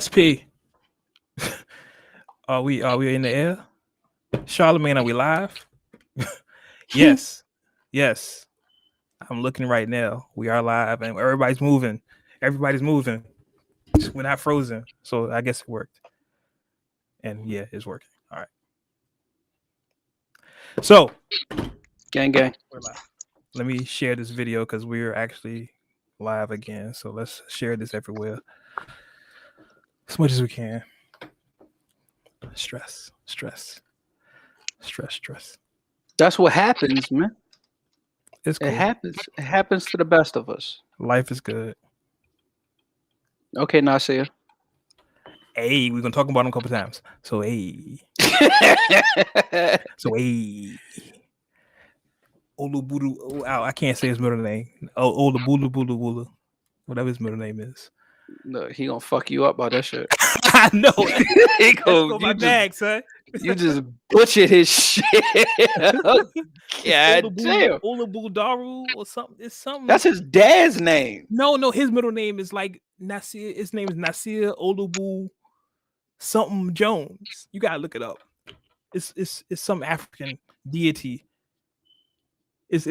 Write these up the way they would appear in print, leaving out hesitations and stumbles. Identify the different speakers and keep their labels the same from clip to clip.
Speaker 1: SP. Are we in the air? Charlemagne, are we live? Yes. Yes. I'm looking right now. We are live and everybody's moving. Everybody's moving. We're not frozen. So I guess it worked. And yeah, it's working. All right. So
Speaker 2: gang.
Speaker 1: We're live. Let me share this video because we're actually live again. So let's share this everywhere as much as we can. Stress.
Speaker 2: That's what happens, man.
Speaker 1: It's cool.
Speaker 2: It happens. It happens to the best of us.
Speaker 1: Life is good.
Speaker 2: Okay, Nasir.
Speaker 1: Hey, we're gonna talk about him a couple times. So hey. Olubudu. Oh, I can't say his middle name. Oh, Olubulu. Whatever his middle name is.
Speaker 2: No, he gonna fuck you up by that shit.
Speaker 1: I know.
Speaker 2: He go
Speaker 1: my bag, son.
Speaker 2: You just butchered his shit. God damn.
Speaker 1: Olubuldaru or something. It's something.
Speaker 2: That's his dad's name.
Speaker 1: No. His middle name is like Nasir. His name is Nasir Olubu something Jones. You gotta look it up. It's some African deity. It's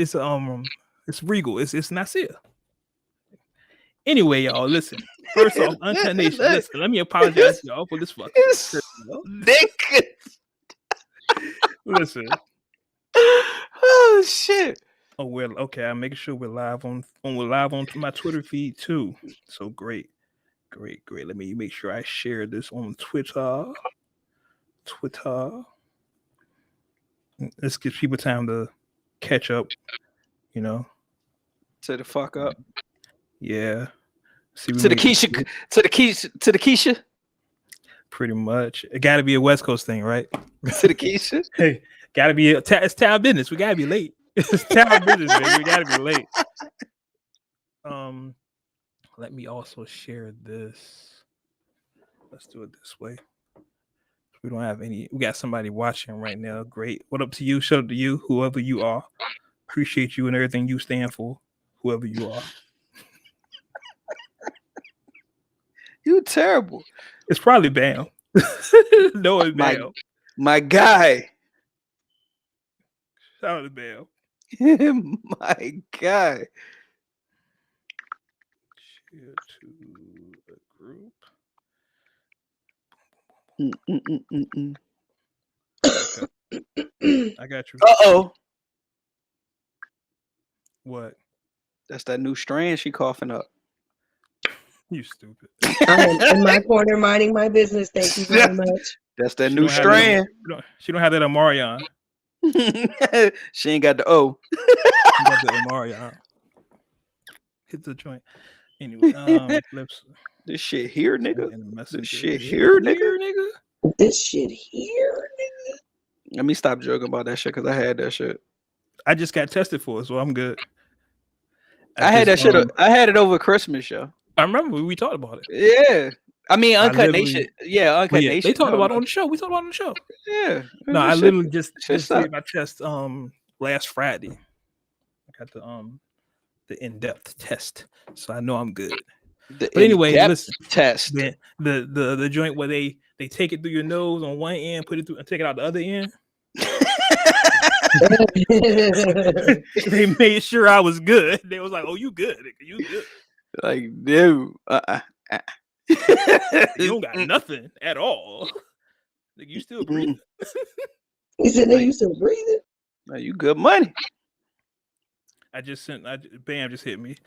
Speaker 1: regal. It's Nasir. Anyway, y'all, listen. First off, Uncut Nation, listen. Let me apologize to y'all for this fucking
Speaker 2: nigga.
Speaker 1: Listen.
Speaker 2: Oh shit.
Speaker 1: Oh well, okay. I'm making sure we're live on my Twitter feed too. So great. Let me make sure I share this on Twitter. Let's give people time to catch up. You know.
Speaker 2: To the fuck up.
Speaker 1: Yeah. See,
Speaker 2: to the Keisha.
Speaker 1: Pretty much. It got to be a West Coast thing, right?
Speaker 2: To the Keisha.
Speaker 1: Hey, got to be it's town business. We got to be late. It's town business, baby. We got to be late. Let me also share this. Let's do it this way. We don't have any. We got somebody watching right now. Great. What up to you? Shout out to you, whoever you are. Appreciate you and everything you stand for, whoever you are.
Speaker 2: You terrible.
Speaker 1: It's probably Bam. No, it's Bam.
Speaker 2: My guy.
Speaker 1: Shout out to Bam.
Speaker 2: My guy.
Speaker 1: Share to the group. Okay. I got you.
Speaker 2: Uh-oh.
Speaker 1: What?
Speaker 2: That's that new strand she coughing up.
Speaker 1: You stupid.
Speaker 3: I'm in my corner minding my business. Thank you very much.
Speaker 2: That's that new strand.
Speaker 1: She don't have that Omarion.
Speaker 2: She ain't got the O.
Speaker 1: She got the Omarion. Hit the joint. Anyway, flips.
Speaker 2: This shit here, nigga. This shit here, nigga.
Speaker 3: This shit here, nigga.
Speaker 2: Let me stop joking about that shit because I had that shit.
Speaker 1: I just got tested for it, so I'm good.
Speaker 2: I had that shit. I had it over Christmas, yo.
Speaker 1: I remember we talked about it.
Speaker 2: Yeah. I mean, Uncut Nation. Yeah, Uncut Nation.
Speaker 1: They talked about it on the show. We talked about it on the show.
Speaker 2: Yeah.
Speaker 1: No, I literally just did my test last Friday. I got the in-depth test. So I know I'm good. But anyway, listen.
Speaker 2: Test.
Speaker 1: The joint where they take it through your nose on one end, put it through and take it out the other end. They made sure I was good. They was like, "Oh, you good? You good?"
Speaker 2: Like, dude,
Speaker 1: you don't got nothing at all. Like, you still breathing.
Speaker 3: He said, "No, you still breathing?
Speaker 2: No, you good money."
Speaker 1: Bam just hit me.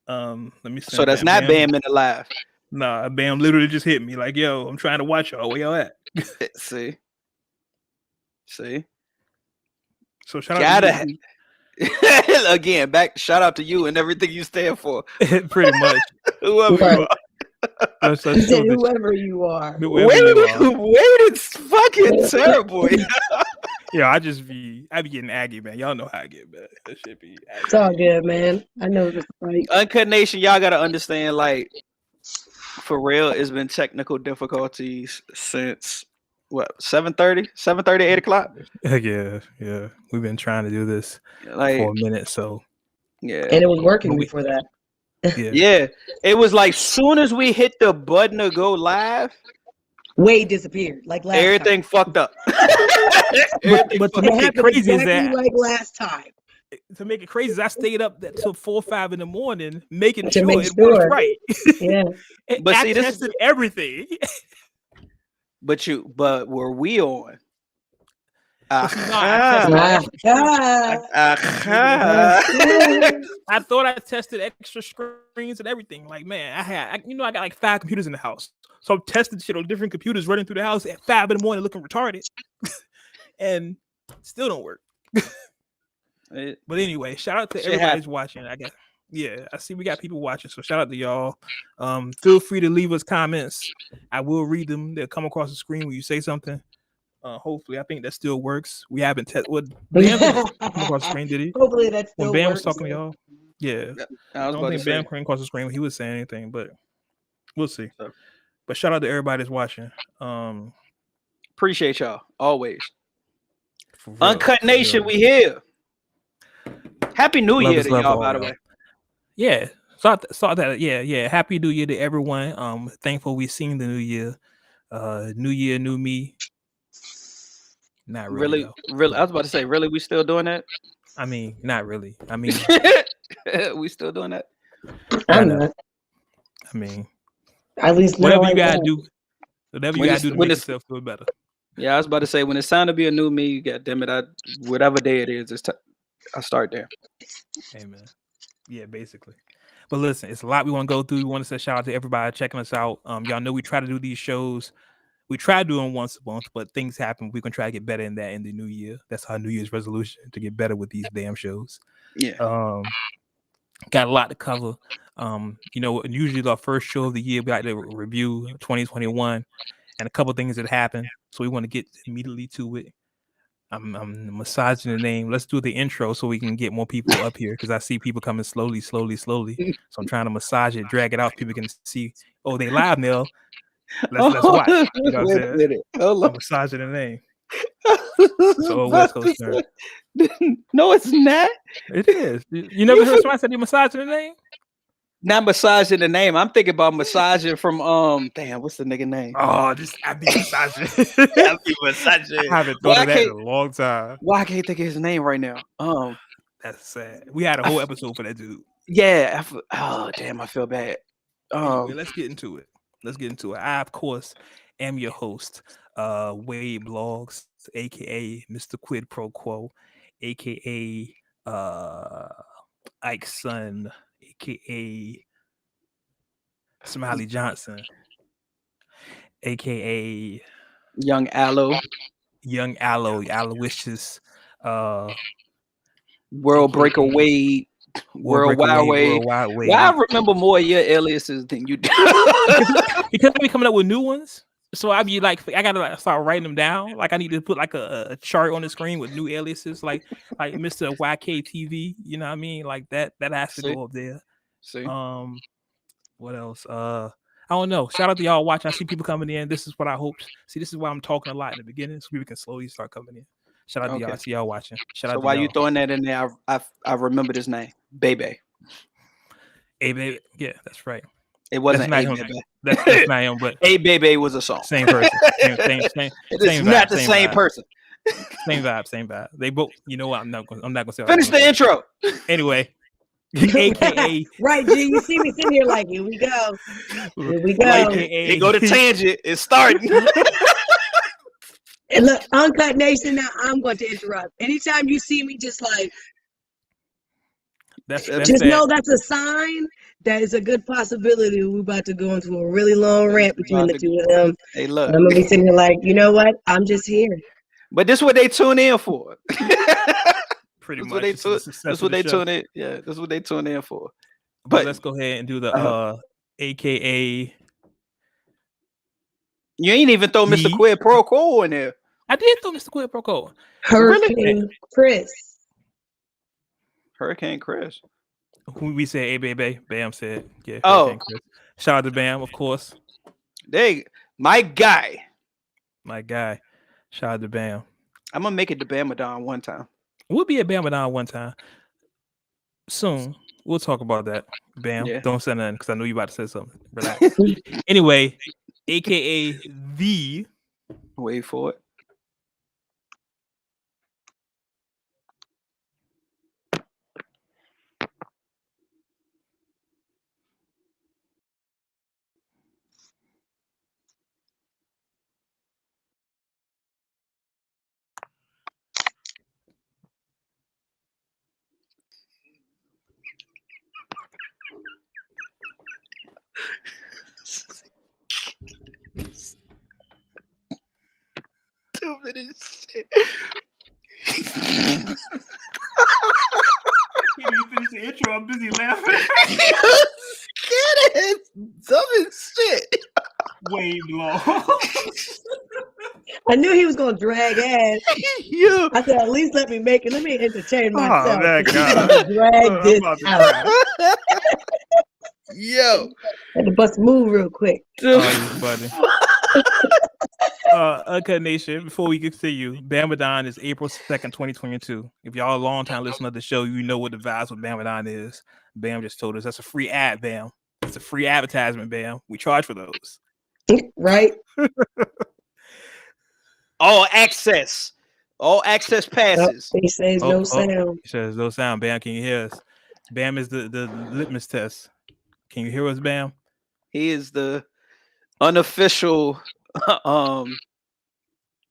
Speaker 1: Let me.
Speaker 2: So that's not Bam in the live.
Speaker 1: Nah, Bam literally just hit me. Like, yo, I'm trying to watch y'all. Where y'all at?
Speaker 2: See.
Speaker 1: So shout out to you.
Speaker 2: Again, shout out to you and everything you stand for.
Speaker 1: Pretty much.
Speaker 2: Whoever you are.
Speaker 3: Whoever you are.
Speaker 2: Wait, it's fucking terrible.
Speaker 1: Yeah, I be getting aggy, man. Y'all know how I get, man. That shit be aggy.
Speaker 3: It's all good, man. I know this fight.
Speaker 2: Uncut Nation, y'all gotta understand, like, for real, it's been technical difficulties since what 7:30, 8 o'clock.
Speaker 1: Yeah. We've been trying to do this for a minute, so
Speaker 2: yeah.
Speaker 3: And it was working before that.
Speaker 2: Yeah. It was like soon as we hit the button to go live,
Speaker 3: Wade disappeared like last
Speaker 2: everything fucked up.
Speaker 1: But to
Speaker 3: time.
Speaker 1: make it
Speaker 3: happened
Speaker 1: crazy is
Speaker 3: exactly
Speaker 1: that
Speaker 3: like last time.
Speaker 1: I stayed up till 4 or 5 in the morning making
Speaker 3: To
Speaker 1: sure
Speaker 3: make
Speaker 1: it works
Speaker 3: sure.
Speaker 1: right.
Speaker 3: Yeah.
Speaker 2: But
Speaker 1: I
Speaker 2: see, this
Speaker 1: tested everything.
Speaker 2: but were we on?
Speaker 1: But see, no, I tested I thought I tested extra screens and everything. Like, man, I got like 5 computers in the house. So I'm testing shit on different computers running through the house at 5 in the morning looking retarded. And still don't work. But anyway, shout out to everybody's watching. I guess. Yeah, I see we got people watching. So shout out to y'all. Feel free to leave us comments. I will read them. They'll come across the screen when you say something. Hopefully, I think that still works. We haven't tested what Bam didn't come across the screen, did he?
Speaker 3: Hopefully that still
Speaker 1: when Bam
Speaker 3: works.
Speaker 1: was talking to y'all. Yeah.
Speaker 2: I
Speaker 1: don't think Bam came across the screen when he was saying anything, but we'll see. But shout out to everybody that's watching.
Speaker 2: Appreciate y'all always. Uncut Nation, we here. Happy New Year to y'all, by the way.
Speaker 1: Yeah. Saw that. Yeah. Happy New Year to everyone. Thankful we seen the new year. New year, new me. Not really.
Speaker 2: Really. I was about to say, really, we still doing that?
Speaker 1: I mean, not really. I mean,
Speaker 2: we still doing that?
Speaker 3: I'm not.
Speaker 1: I mean,
Speaker 3: at least
Speaker 1: whatever you gotta do. Whatever you gotta do to make yourself feel better.
Speaker 2: Yeah, I was about to say, when it's time to be a new me, God damn it, whatever day it is, I start there.
Speaker 1: Amen. Yeah, basically. But listen, it's a lot we want to go through. We want to say shout out to everybody checking us out. Y'all know we try to do these shows. We try to do them once a month, but things happen. We're gonna try to get better in that in the new year. That's our New Year's resolution, to get better with these damn shows.
Speaker 2: Yeah.
Speaker 1: Got a lot to cover. Usually our first show of the year, we like to review 2021 and a couple of things that happened. So we want to get immediately to it. I'm massaging the name. Let's do the intro so we can get more people up here, because I see people coming slowly. So I'm trying to massage it, drag it out. People can see, oh, they live now. Let's watch. You know what I'm saying? I'm massaging the name. So West Coast turn.
Speaker 2: No, it's not.
Speaker 1: It is. You never heard somebody say they massaging the name?
Speaker 2: Not massaging the name. I'm thinking about massaging from damn, what's the nigga name?
Speaker 1: Oh, I be massaging.
Speaker 2: I be massaging.
Speaker 1: I haven't thought of that in a long time.
Speaker 2: Why I can't think of his name right now?
Speaker 1: That's sad. We had a whole episode for that dude.
Speaker 2: Yeah. Oh damn, I feel bad.
Speaker 1: Anyway, let's get into it. I, of course, am your host, Wade Blogs, aka Mr. Quid Pro Quo, aka Ike's son, aka Smiley Johnson, aka
Speaker 2: Young Aloe,
Speaker 1: Aloysius,
Speaker 2: World Breaker Wade, Worldwide Wade. Why I remember more of your aliases than you do?
Speaker 1: because I be coming up with new ones. So I be like, I gotta start writing them down. Like I need to put like a chart on the screen with new aliases, like Mr. YKTV. You know what I mean? Like that has to go up there.
Speaker 2: See.
Speaker 1: What else? I don't know. Shout out to y'all watching. I see people coming in. This is what I hoped. See, this is why I'm talking a lot in the beginning, so people can slowly start coming in. Shout out to y'all. I see y'all watching. Shout out to
Speaker 2: while
Speaker 1: y'all.
Speaker 2: You throwing that in there, I remember this name, Bebe.
Speaker 1: Hey Baby, yeah, that's right.
Speaker 2: It wasn't
Speaker 1: that's
Speaker 2: A Baby.
Speaker 1: That's not him, but
Speaker 2: A Baby was a song.
Speaker 1: Same person. Same
Speaker 2: It's not the same person.
Speaker 1: Same vibe. They both. You know what? I'm not gonna say.
Speaker 2: Finish the intro.
Speaker 1: Anyway, AKA
Speaker 3: right, G. You see me sitting here like, here we go.
Speaker 2: They go to tangent. It's starting.
Speaker 3: And look, Uncut Nation. Now I'm going to interrupt. Anytime you see me, just like. Know that's a sign that it's a good possibility we're about to go into a really long rant between the two of them.
Speaker 2: Hey, look.
Speaker 3: And I'm gonna be sitting here like, you know what? I'm just here.
Speaker 2: But this is what they tune in for.
Speaker 1: Pretty
Speaker 2: much.
Speaker 1: That's
Speaker 2: what they tune in. Yeah, that's what they tune in for.
Speaker 1: But let's go ahead and do the AKA.
Speaker 2: You ain't even throw Mr. Quid Pro Quo in there.
Speaker 1: I did throw Mr. Quid Pro Quo.
Speaker 3: Hurricane Chris.
Speaker 2: Hurricane Chris.
Speaker 1: Who we said, hey, baby. Bam said, yeah.
Speaker 2: Oh,
Speaker 1: Chris. Shout out to Bam, of course.
Speaker 2: My guy.
Speaker 1: Shout out to Bam.
Speaker 2: I'm gonna make it to Bamadon one time.
Speaker 1: We'll be at Bamadon one time soon. We'll talk about that. Bam.
Speaker 2: Yeah.
Speaker 1: Don't say nothing because I know you about to say something. Relax. Anyway, aka the
Speaker 2: Wait for it. Shit.
Speaker 1: Can you finish the intro? I'm busy laughing.
Speaker 2: Get it? Dumb as shit.
Speaker 1: Way long.
Speaker 3: I knew he was gonna drag ass.
Speaker 2: Yeah.
Speaker 3: I said, at least let me make it. Let me entertain myself.
Speaker 1: that
Speaker 3: He's
Speaker 1: God.
Speaker 3: gonna drag this out.
Speaker 2: Yo.
Speaker 3: Had to bust a move real quick.
Speaker 1: Oh, he's funny. Okay, Nation, before we continue, Bamadan is April 2nd, 2022. If y'all a long time listener to the show, you know what the vibes with Bamadan is. Bam just told us that's a free ad, Bam. It's a free advertisement, Bam. We charge for those.
Speaker 3: Right?
Speaker 2: All access passes.
Speaker 3: He says no sound.
Speaker 1: He says no sound. Bam, can you hear us? Bam is the litmus test. Can you hear us, Bam?
Speaker 2: He is the unofficial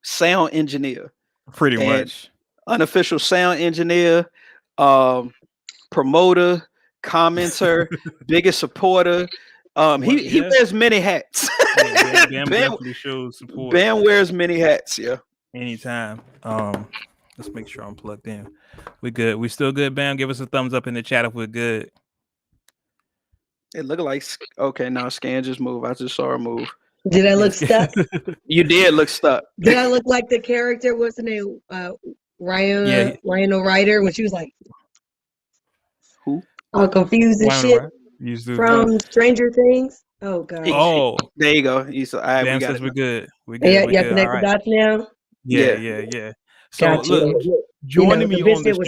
Speaker 2: sound engineer.
Speaker 1: Pretty much.
Speaker 2: Unofficial sound engineer, promoter, commenter, biggest supporter. He wears many hats.
Speaker 1: Yeah, Bam definitely shows support.
Speaker 2: Bam wears many hats, yeah.
Speaker 1: Anytime. Let's make sure I'm plugged in. We good. We still good, Bam? Give us a thumbs up in the chat if we're good.
Speaker 2: It looked like okay. Now Scan just moved. I just saw her move.
Speaker 3: Did I look stuck?
Speaker 2: You did look stuck.
Speaker 3: Did I look like the character? What's the name? Ryan O'Rider when she was like,
Speaker 2: who?
Speaker 3: All confused and
Speaker 1: Ryan
Speaker 3: shit from Stranger Things. Oh God.
Speaker 1: Oh,
Speaker 2: there you go.
Speaker 1: Bam says we're good. We're good.
Speaker 3: Yeah,
Speaker 1: we're good.
Speaker 3: connect the dots now.
Speaker 1: Yeah. So
Speaker 3: gotcha.
Speaker 1: look, joining me on this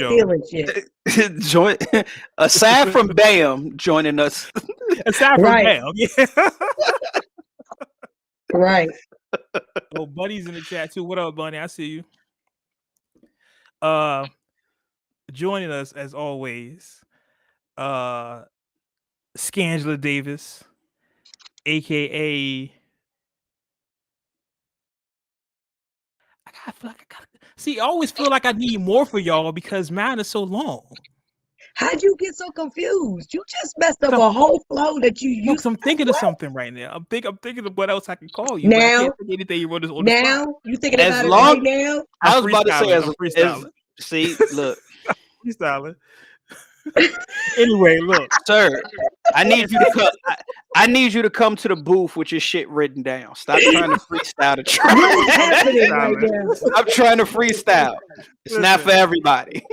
Speaker 1: show.
Speaker 2: Aside from Bam joining us.
Speaker 1: Aside from Bam, yeah.
Speaker 3: Right.
Speaker 1: Oh, Buddy's in the chat too. What up, Bunny? I see you. Joining us as always, Scangela Davis, aka I always feel like I need more for y'all because mine is so long.
Speaker 3: How'd you get so confused? You just messed up a whole flow that you used.
Speaker 1: I'm thinking of something right now. I'm thinking of what else I can call you.
Speaker 3: Now,
Speaker 1: I can't think anything you wrote this on the spot.
Speaker 3: You thinking about it right now?
Speaker 2: I was about to say,
Speaker 1: I'm freestyling.
Speaker 2: See, look,
Speaker 1: freestyling. Anyway, look,
Speaker 2: sir, I need you to come. I need you to come to the booth with your shit written down. Stop trying to freestyle the track. I'm trying to freestyle. It's not for everybody.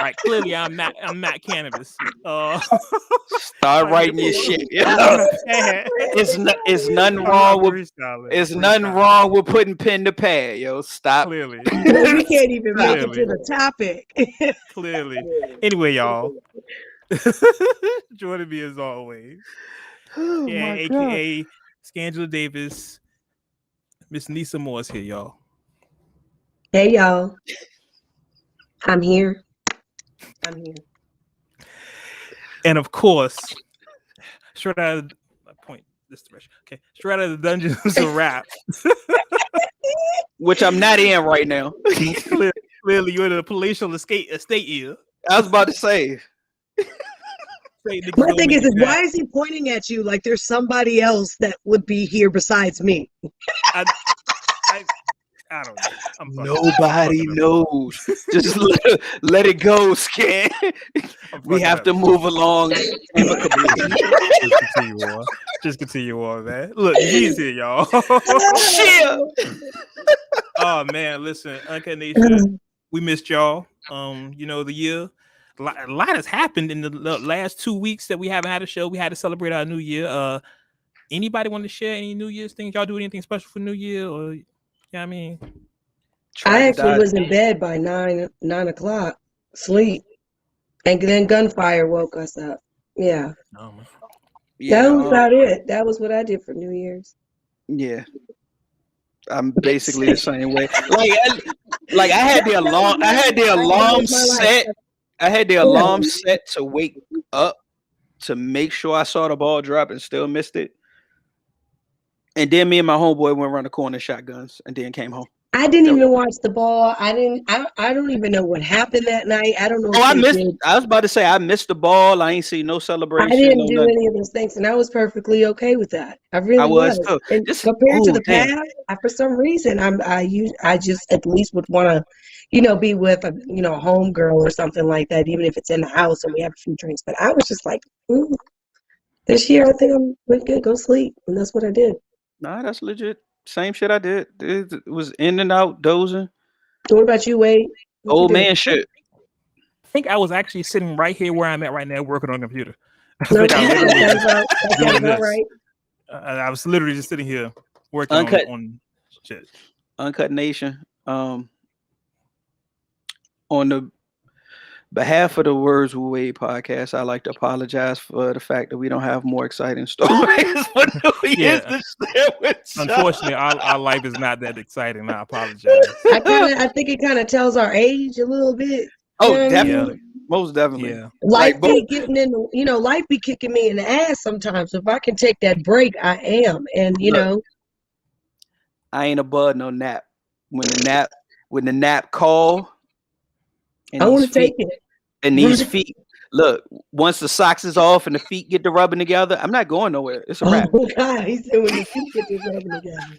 Speaker 1: Right, clearly I'm not cannabis.
Speaker 2: Start writing your shit. It's nothing wrong with. It's nothing wrong with putting pen to pad, yo. Stop.
Speaker 1: Clearly,
Speaker 3: we can't even make it to the topic.
Speaker 1: Clearly. Anyway, y'all. Joining me as always.
Speaker 2: Oh,
Speaker 1: yeah, aka Scangela Davis. Miss Nissa Moore is here, y'all.
Speaker 3: Hey, y'all. I'm here.
Speaker 1: And of course, straight out of my point this direction. Okay, straight out of the Dungeons of Rap.
Speaker 2: Which I'm not in right now.
Speaker 1: Clearly, you're in a palatial estate here.
Speaker 2: I was about to say.
Speaker 3: My thing is why is he pointing at you like there's somebody else that would be here besides me?
Speaker 1: I don't know.
Speaker 2: Nobody knows. Just let it go, Scan. We have to move along amicably.
Speaker 1: Just continue on, man. Look, he's here, y'all.
Speaker 2: Shit.
Speaker 1: Oh man, listen, Uncut Nation, we missed y'all. The year. A lot has happened in the last 2 weeks that we haven't had a show. We had to celebrate our new year. Anybody want to share any New Year's things? Y'all do anything special for New Year? Or I mean,
Speaker 3: I actually was in bed by 9 o'clock, sleep, And then gunfire woke us up. Yeah.
Speaker 2: Yeah,
Speaker 3: That was about it. That was what I did for New Year's.
Speaker 2: Yeah. I'm basically the same way. Like I had the alarm set. I had the alarm set to wake up to make sure I saw the ball drop and still missed it. And then me and my homeboy went around the corner, shotguns, and then came home.
Speaker 3: I didn't even watch the ball. I don't even know what happened that night. I don't know.
Speaker 2: Oh, I was about to say I missed the ball. I ain't see no celebration.
Speaker 3: I didn't do any of those things, and I was perfectly okay with that. I really was.
Speaker 2: Too.
Speaker 3: And compared to the past, for some reason, I just at least would want to, be with a homegirl or something like that, even if it's in the house and we have a few drinks. But I was just like, this year I think we're good. Go sleep, and that's what I did.
Speaker 2: Nah, that's legit. Same shit I did. It was in and out dozing.
Speaker 3: What about you, Wade?
Speaker 2: Old man shit.
Speaker 1: I think I was actually sitting right here where I'm at right now, working on the computer.
Speaker 3: That's about right.
Speaker 1: I was literally just sitting here working on shit.
Speaker 2: Uncut Nation. On the behalf of the Words with Wade podcast, I'd like to apologize for the fact that we don't have more exciting stories for New Year's to share with y'all.
Speaker 1: Unfortunately, our life is not that exciting. I apologize.
Speaker 3: I think it kind of tells our age a little bit.
Speaker 2: Oh, definitely. Most definitely.
Speaker 1: Yeah.
Speaker 3: Life be getting in, life be kicking me in the ass sometimes. If I can take that break, I am. And
Speaker 2: Look, I ain't above no nap. When the nap call,
Speaker 3: I want to take it.
Speaker 2: And these feet, look, once the socks is off and the feet get to rubbing together, I'm not going nowhere. It's a wrap.
Speaker 3: Oh God, he said when the feet get to rubbing together.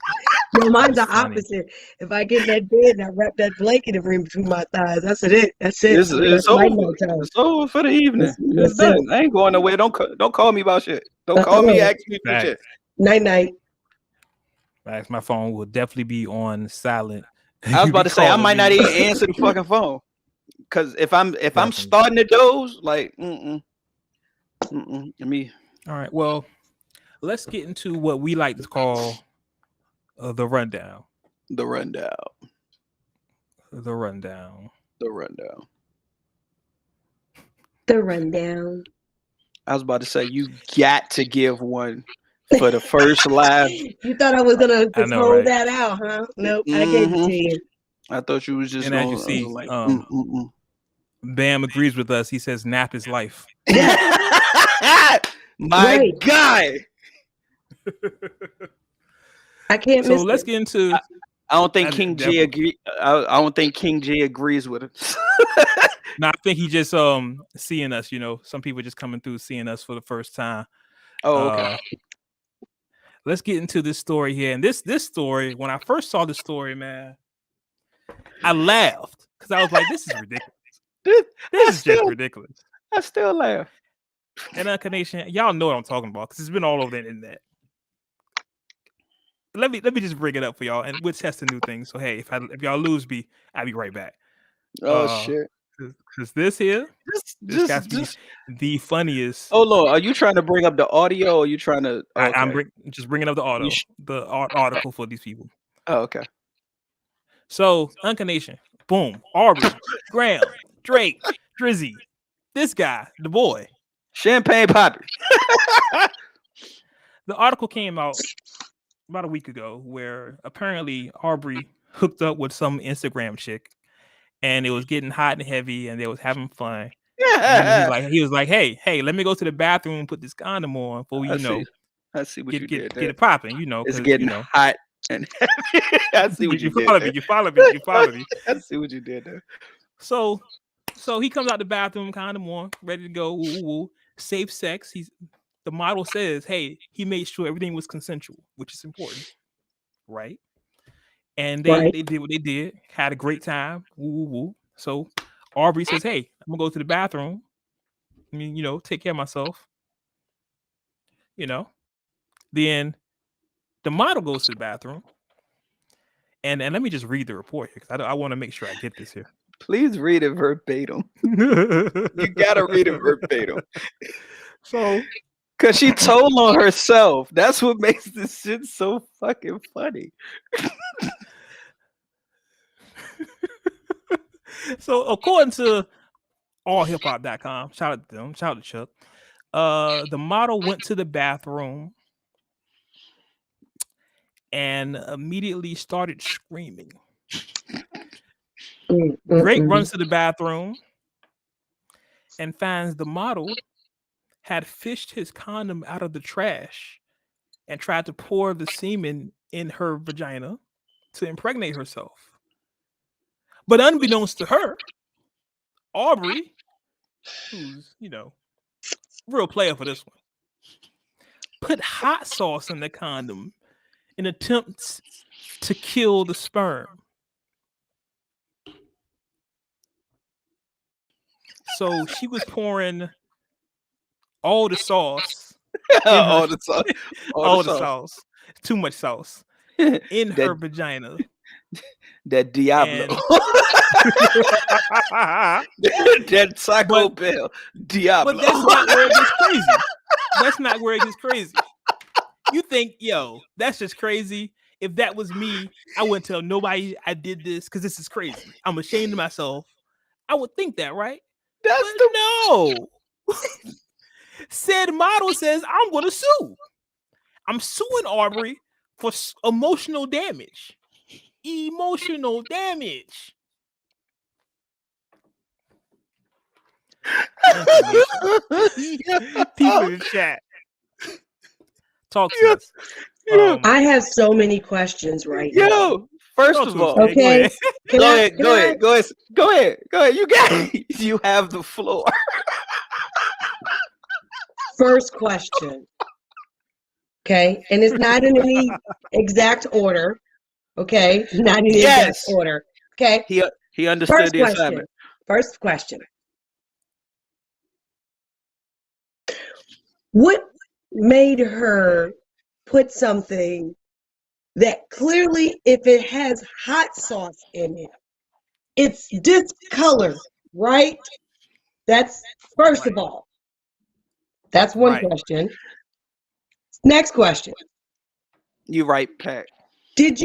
Speaker 3: No, mine's the opposite. If I get in that bed and I wrap that blanket in between my thighs, that's it. That's it.
Speaker 2: It's over. It's over for the evening. It's done. I ain't going nowhere. Don't call me about shit. Don't call me, ask me for shit.
Speaker 3: Night.
Speaker 1: My phone will definitely be on silent.
Speaker 2: I was about to say I might not even answer the fucking phone. Cause if I'm starting to doze, like me.
Speaker 1: All right. Well, let's get into what we like to call the rundown.
Speaker 2: The rundown. I was about to say you got to give one for the first live.
Speaker 3: You thought I was gonna hold that out, huh? Nope, I gave it to you.
Speaker 2: I thought you was just.
Speaker 1: And as you see, like, Bam agrees with us. He says nap is life.
Speaker 2: My guy.
Speaker 3: I can't.
Speaker 1: So let's get into.
Speaker 2: I don't think King J agree. I don't think King J agrees with it.
Speaker 1: No, I think he just seeing us. Some people just coming through seeing us for the first time.
Speaker 2: Oh, okay.
Speaker 1: Let's get into this story here. And this story, when I first saw the story, man, I laughed because I was like, "This is ridiculous. This is just ridiculous."
Speaker 2: I still laugh.
Speaker 1: And Uncut Nation, y'all know what I'm talking about because it's been all over the internet. Let me just bring it up for y'all, and we'll test a new thing. So hey, if y'all lose me, I'll be right back.
Speaker 2: Oh shit!
Speaker 1: Because this here, this got to be the funniest.
Speaker 2: Oh Lord, are you trying to bring up the audio? Or are you trying to? Okay.
Speaker 1: I'm just bringing up the audio, the article for these people.
Speaker 2: Oh, okay.
Speaker 1: So Uncut Nation, boom, Aubrey, Graham, Drake, Drizzy, this guy, the boy,
Speaker 2: Champagne Poppy.
Speaker 1: The article came out about a week ago where apparently Aubrey hooked up with some Instagram chick and it was getting hot and heavy and they was having fun. Yeah. He was like, hey, let me go to the bathroom and put this condom on before
Speaker 2: I see what you did.
Speaker 1: Get it popping,
Speaker 2: It's getting hot and heavy. I see what you did.
Speaker 1: You follow me.
Speaker 2: I see what you did there.
Speaker 1: So he comes out the bathroom, condom on, ready to go. Woo. Safe sex. The model says, hey, he made sure everything was consensual, which is important, right? And they did what they did, had a great time. Woo. So Aubrey says, hey, I'm gonna go to the bathroom. I mean, take care of myself. Then the model goes to the bathroom. And let me just read the report here because I want to make sure I get this here.
Speaker 2: Please read it verbatim. You gotta read it verbatim.
Speaker 1: So,
Speaker 2: because she told on herself. That's what makes this shit so fucking funny.
Speaker 1: So, according to allhiphop.com. Shout out to them. Shout out to Chuck. The model went to the bathroom and immediately started screaming. Drake runs to the bathroom and finds the model had fished his condom out of the trash and tried to pour the semen in her vagina to impregnate herself. But unbeknownst to her, Aubrey, who's, real player for this one, put hot sauce in the condom in attempts to kill the sperm. So she was pouring all the sauce.
Speaker 2: all the sauce.
Speaker 1: All the sauce. Too much sauce in her vagina.
Speaker 2: That Diablo. That Taco Bell. Diablo.
Speaker 1: But that's not where it gets crazy. That's not where it gets crazy. You think, that's just crazy. If that was me, I wouldn't tell nobody I did this because this is crazy. I'm ashamed of myself. I would think that, right? No. Said model says, I'm going to sue. I'm suing Aubrey for emotional damage. Emotional damage. People in the chat. Talk to us.
Speaker 3: I have so many questions right now.
Speaker 2: First of all,
Speaker 3: okay.
Speaker 2: Go ahead. You have the floor.
Speaker 3: First question. Okay, and it's not in any exact order. Okay, not in any exact order. Okay.
Speaker 2: He understood the assignment.
Speaker 3: First question. What made her put something that clearly, if it has hot sauce in it, it's discolored, right? That's first of all. That's one question. Next question.
Speaker 2: You right, Pat.
Speaker 3: If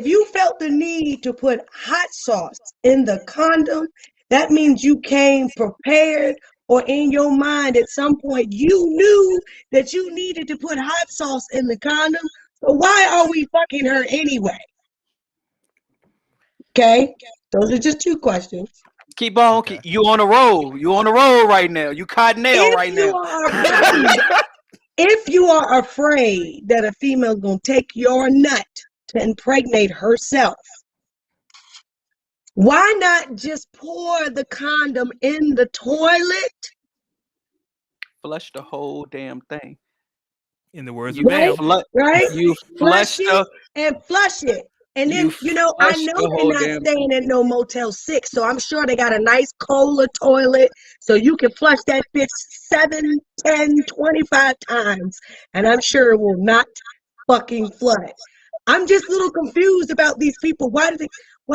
Speaker 3: you felt the need to put hot sauce in the condom, that means you came prepared, or in your mind at some point you knew that you needed to put hot sauce in the condom. So why are we fucking her anyway? Okay, those are just two questions.
Speaker 2: Keep on. Okay. You on a roll. You on a roll right now. You Cottonelle right now.
Speaker 3: If you are afraid that a female gonna take your nut to impregnate herself, why not just pour the condom in the toilet?
Speaker 2: Flush the whole damn thing.
Speaker 1: In the words of Bam.
Speaker 3: Right?
Speaker 2: You flush it
Speaker 3: and flush it. And then, I know they're not staying at no Motel 6, so I'm sure they got a nice Kohler toilet, so you can flush that bitch 7, 10, 25 times, and I'm sure it will not fucking flood. I'm just a little confused about these people. Why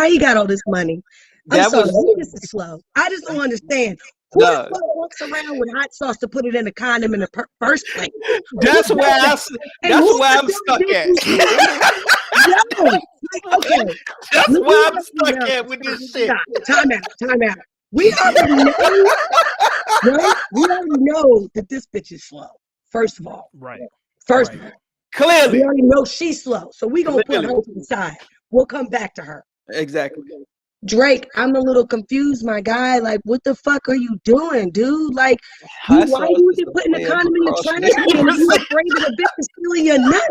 Speaker 3: he got all this money? I'm sorry, this is slow. I just don't understand. Who the fuck walks around with hot sauce to put it in a condom in the first place?
Speaker 2: That's where I'm stuck at.
Speaker 3: Okay.
Speaker 2: That's where I'm stuck at with this shit.
Speaker 3: Time out. We already know, right? We already know that this bitch is slow. First of all.
Speaker 1: Right.
Speaker 3: First of all.
Speaker 2: Clearly.
Speaker 3: We already know she's slow. So we're going to put her to the side. We'll come back to her.
Speaker 2: Exactly.
Speaker 3: Drake, I'm a little confused, my guy. Like, what the fuck are you doing, dude? Like, why you just putting the condom in the trash and you afraid of the bitch stealing your nut?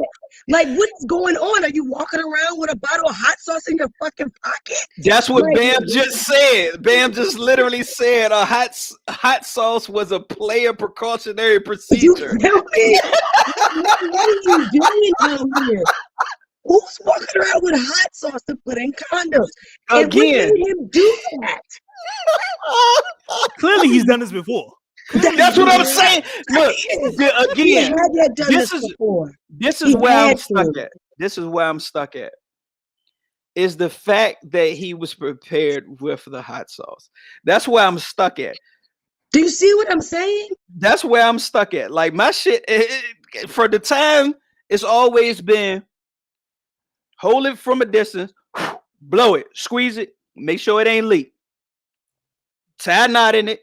Speaker 3: Like, what's going on? Are you walking around with a bottle of hot sauce in your fucking pocket?
Speaker 2: That's what Bam just said. Bam just literally said a hot sauce was a player precautionary procedure.
Speaker 3: What are you doing out here? Who's walking around with hot sauce to put in condoms? And we made him do that.
Speaker 1: Clearly, he's done this before.
Speaker 2: That's what I'm saying. Look, again, this is where I'm stuck at. This is where I'm stuck at. Is the fact that he was prepared with the hot sauce. That's where I'm stuck at.
Speaker 3: Do you see what I'm saying?
Speaker 2: That's where I'm stuck at. Like my shit, for the time, it's always been hold it from a distance, blow it, squeeze it, make sure it ain't leak. Cyanide in it.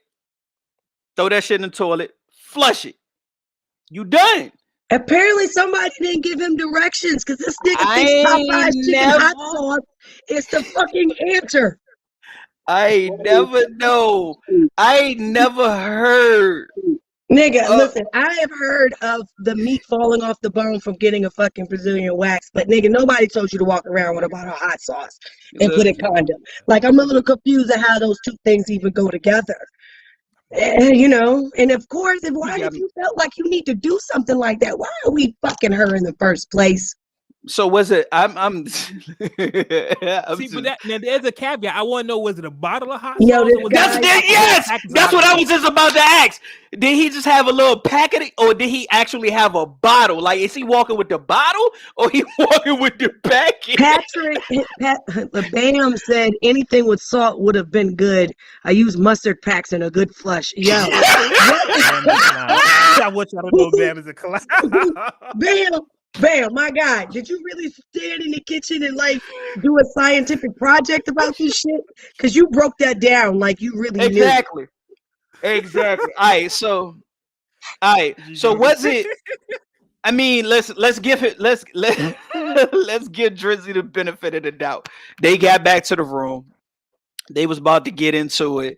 Speaker 2: Throw that shit in the toilet. Flush it. You done.
Speaker 3: Apparently, somebody didn't give him directions because this nigga thinks Popeye's chicken hot sauce is the fucking answer.
Speaker 2: I ain't never know. I ain't never heard.
Speaker 3: Nigga, listen, I have heard of the meat falling off the bone from getting a fucking Brazilian wax, but nigga, nobody told you to walk around with a bottle of hot sauce and put a condom. Like, I'm a little confused at how those two things even go together. You know, and of course, if you felt like you need to do something like that, why are we fucking her in the first place?
Speaker 2: So was it? I'm
Speaker 1: See, but now there's a caveat. I want to know: was it a bottle of hot
Speaker 3: Yo,
Speaker 1: sauce?
Speaker 2: Yes, that's what I was just about to ask. Did he just have a little packet, or did he actually have a bottle? Like, is he walking with the bottle, or he walking with the packet?
Speaker 3: Bam said anything with salt would have been good. I use mustard packs and a good flush. Yo,
Speaker 1: I want y'all to know Bam is a clown.
Speaker 3: Bam, my guy, did you really stand in the kitchen and like do a scientific project about this shit? Because you broke that down like you really knew.
Speaker 2: Exactly. All right. So was it? I mean, let's give Drizzy the benefit of the doubt. They got back to the room. They was about to get into it,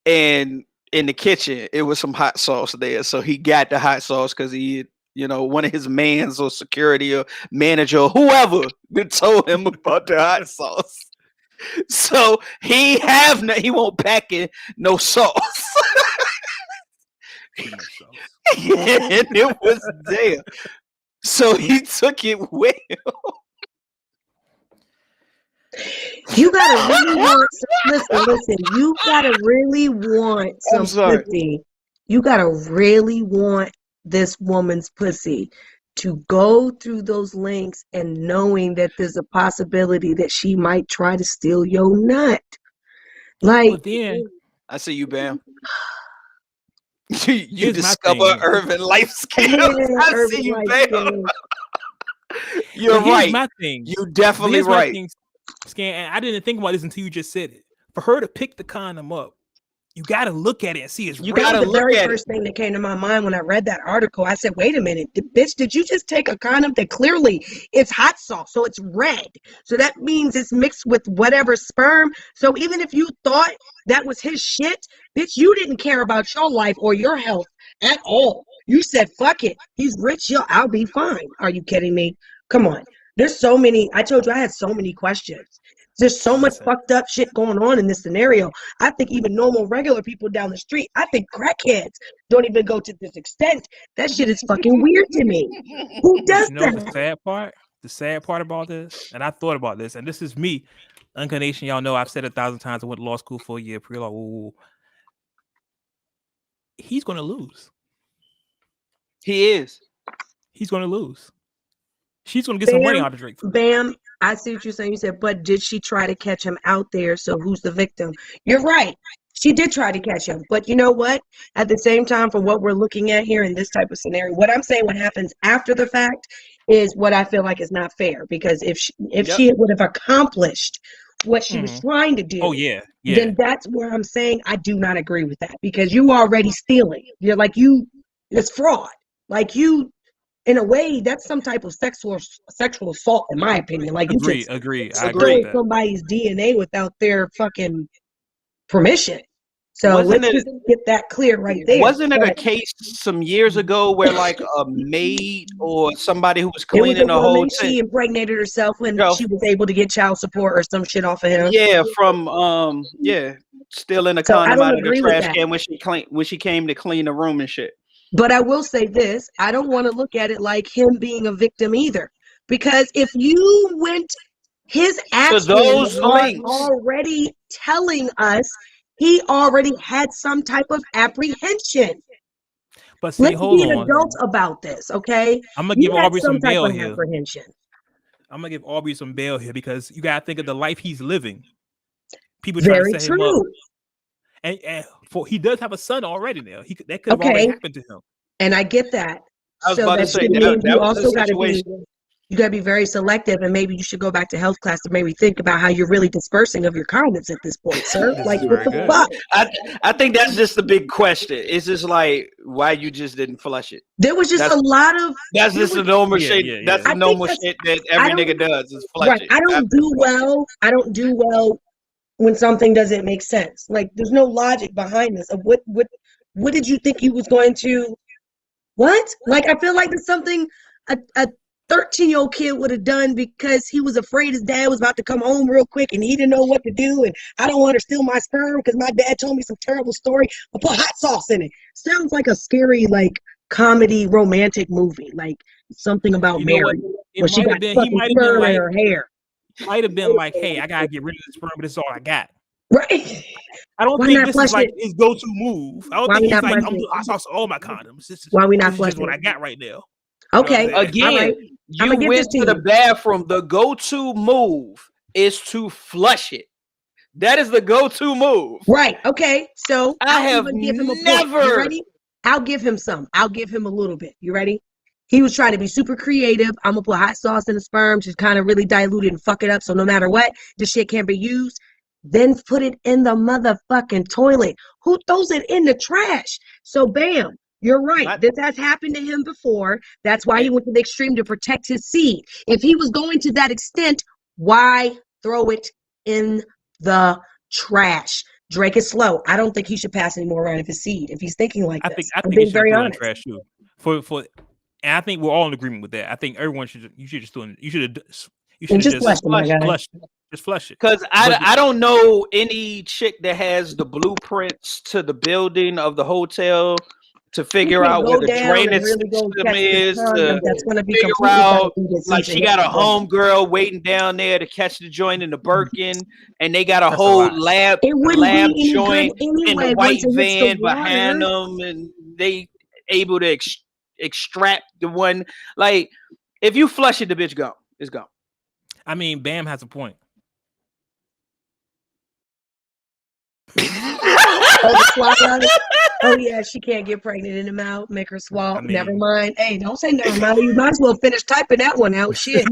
Speaker 2: and in the kitchen, it was some hot sauce there. So he got the hot sauce because he. You know, one of his mans or security or manager or whoever that told him about the hot sauce. So he won't pack in no sauce. And it was there. So he took it well.
Speaker 3: You gotta really want listen, you gotta really want some pussy. You gotta really want this woman's pussy to go through those links and knowing that there's a possibility that she might try to steal your nut. Like,
Speaker 1: then
Speaker 2: I see you, Bam. you discover urban life skills. I see you, Bam. You're right.
Speaker 1: My thing.
Speaker 2: You're definitely right.
Speaker 1: Scan, and I didn't think about this until you just said it. For her to pick the condom up, you got to look at it and see it's
Speaker 3: you got to look at it. The very first thing that came to my mind when I read that article, I said, wait a minute, bitch, did you just take a condom that clearly it's hot sauce, so it's red. So that means it's mixed with whatever sperm. So even if you thought that was his shit, bitch, you didn't care about your life or your health at all. You said, fuck it. He's rich, I'll be fine. Are you kidding me? Come on. There's so many, I told you I had so many questions. There's so much fucked up shit going on in this scenario. I think even normal, regular people down the street, I think crackheads don't even go to this extent. That shit is fucking weird to me. Who does that?
Speaker 1: The sad part about this, and I thought about this, and this is me. Uncarnation, y'all know I've said 1,000 times I went to law school for a year. Pre-law. He's going to lose.
Speaker 2: He is.
Speaker 1: He's going to lose. She's going to get some money out of Drake.
Speaker 3: Bam. I see what you're saying. You said, but did she try to catch him out there? So who's the victim? You're right. She did try to catch him. But you know what? At the same time, for what we're looking at here in this type of scenario, what I'm saying, what happens after the fact is what I feel like is not fair. Because if she would have accomplished what she was trying to do, then that's where I'm saying I do not agree with that. Because you already stealing. You're like, it's fraud. Like you. In a way, that's some type of sexual assault, in my opinion. Like,
Speaker 1: agree.
Speaker 3: I agree with somebody's DNA without their fucking permission. So let's just get that clear right there.
Speaker 2: Wasn't it a case some years ago where like a maid or somebody who was cleaning the whole thing?
Speaker 3: She impregnated herself when she was able to get child support or some shit off of him.
Speaker 2: Yeah, from stealing a condom out of the trash can when she came to clean the room and shit.
Speaker 3: But I will say this, I don't want to look at it like him being a victim either. Because if you went, his actions are already telling us he already had some type of apprehension.
Speaker 1: But see,
Speaker 3: let's be an adult about this, okay?
Speaker 1: I'm going to give Aubrey some bail here. I'm going to give Aubrey some bail here because you got to think of the life he's living. People try to set him up. And he does have a son already now. That could have already happened to him.
Speaker 3: And I get that.
Speaker 2: I was about to say that
Speaker 3: you also got to be. you got to be very selective, and maybe you should go back to health class to maybe think about how you're really dispersing of your condoms at this point, sir. Like, what the fuck?
Speaker 2: I think that's just the big question. It's just like why you just didn't flush it.
Speaker 3: There was just a lot of.
Speaker 2: That's just the normal shit. That's the normal shit that every nigga does is flush it.
Speaker 3: I don't do well when something doesn't make sense. Like, there's no logic behind this. Of what did you think you was going to? What? Like, I feel like there's something a 13-year-old kid would have done because he was afraid his dad was about to come home real quick and he didn't know what to do. And I don't want to steal my sperm because my dad told me some terrible story. I'll put hot sauce in it. Sounds like a scary, like, comedy romantic movie. Like something about Mary.
Speaker 1: He might have been like, her hair. Might have been like, hey, I gotta get rid of this sperm, but this is all I got.
Speaker 3: Right.
Speaker 1: I don't think this is like his go-to move. I don't think he's like, I'm doing hot sauce all my condoms. This is
Speaker 3: why we not
Speaker 1: flushing what I got right now.
Speaker 3: Okay.
Speaker 2: You know again, you went to the bathroom. The go-to move is to flush it. That is the go-to move.
Speaker 3: Right. Okay. So
Speaker 2: I have never.
Speaker 3: You ready? I'll give him some. I'll give him a little bit. You ready? He was trying to be super creative. I'm gonna put hot sauce in the sperm, just kind of really dilute it and fuck it up. So no matter what, this shit can't be used. Then put it in the motherfucking toilet. Who throws it in the trash? So bam, you're right. This has happened to him before. That's why he went to the extreme to protect his seed. If he was going to that extent, why throw it in the trash? Drake is slow. I don't think he should pass any more around of his seed if he's thinking like this.
Speaker 1: I think being very honest. Trash too. And I think we're all in agreement with that. I think everyone should just flush it.
Speaker 2: Because I don't know any chick that has the blueprints to the building of the hotel to figure out where the drainage system is. That's going to be figure out, like, she got a homegirl waiting down there to catch the joint in the Birkin, and they got a whole lab joint in the white van behind them, and they able to extract the one. Like, if you flush it, the bitch gone. It's gone.
Speaker 1: I mean, Bam has a point.
Speaker 3: Oh yeah, she can't get pregnant in the mouth. Make her swallow. I mean, never mind. Hey, don't say never mind. You might as well finish typing that one out. Shit.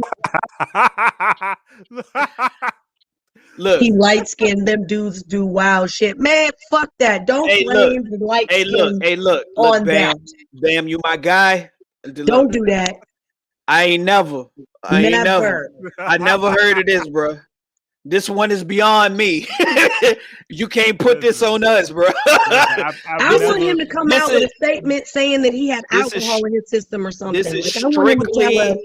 Speaker 3: Look, he light skinned. Them dudes do wild shit. Man, fuck that. Don't blame the light skin.
Speaker 2: Hey, look, Bam. Bam, you my guy.
Speaker 3: Don't do that.
Speaker 2: I never heard of this, bro. This one is beyond me. You can't put this on us, bro.
Speaker 3: I want him to come out with a statement saying that he had alcohol in his system or something.
Speaker 2: This is strictly.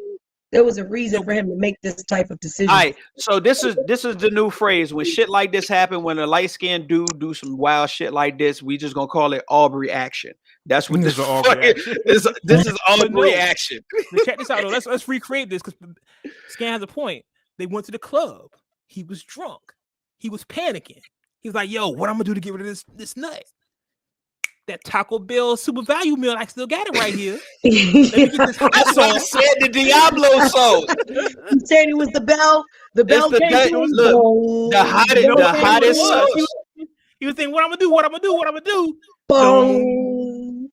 Speaker 3: There was a reason for him to make this type of decision.
Speaker 2: All right, so this is the new phrase. When shit like this happen, when a light-skinned dude do some wild shit like this, we just gonna call it Aubrey action. That's what this is. This is Aubrey action.
Speaker 1: Check this out, though. Let's recreate this because Scan has a point. They went to the club. He was drunk. He was panicking. He was like, "Yo, what I'm gonna do to get rid of this nut? That Taco Bell super value meal, I still got it right here."
Speaker 2: That's what I said, the Diablo sauce.
Speaker 3: He said it was the bell. The bell came
Speaker 2: the hottest sauce.
Speaker 1: He was saying, what I'm gonna do.
Speaker 3: Boom.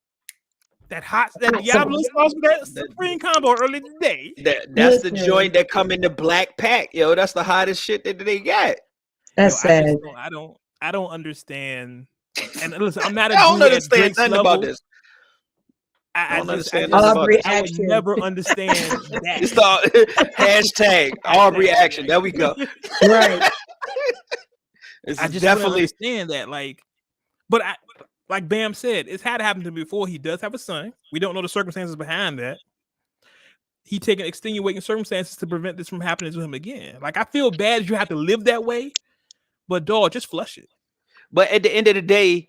Speaker 1: That Diablo sauce with that Supreme combo early today.
Speaker 2: That's the joint that come in the black pack. Yo, that's the hottest shit that they got.
Speaker 3: That's sad.
Speaker 1: I don't understand. And listen, I'm not.
Speaker 2: I don't understand nothing about this.
Speaker 1: I would never understand that.
Speaker 2: It's the hashtag Aubrey action. There we go.
Speaker 3: Right.
Speaker 1: I just definitely understand that. But like Bam said, it's had to happen to him before. He does have a son. We don't know the circumstances behind that. He taking extenuating circumstances to prevent this from happening to him again. Like, I feel bad you have to live that way, but dog, just flush it.
Speaker 2: But at the end of the day,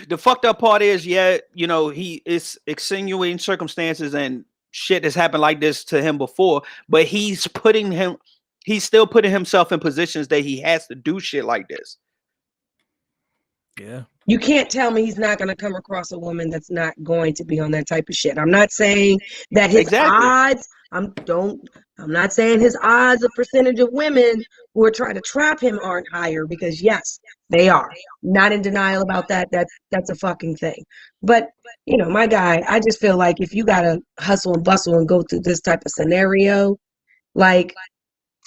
Speaker 2: the fucked up part is, he is extenuating circumstances and shit has happened like this to him before, but he's still putting himself in positions that he has to do shit like this.
Speaker 1: Yeah.
Speaker 3: You can't tell me he's not going to come across a woman that's not going to be on that type of shit. I'm not saying that his odds, I'm I'm not saying his odds of percentage of women who are trying to trap him aren't higher, because yes, they are. Not in denial about that. That's a fucking thing. But my guy, I just feel like if you gotta hustle and bustle and go through this type of scenario, like,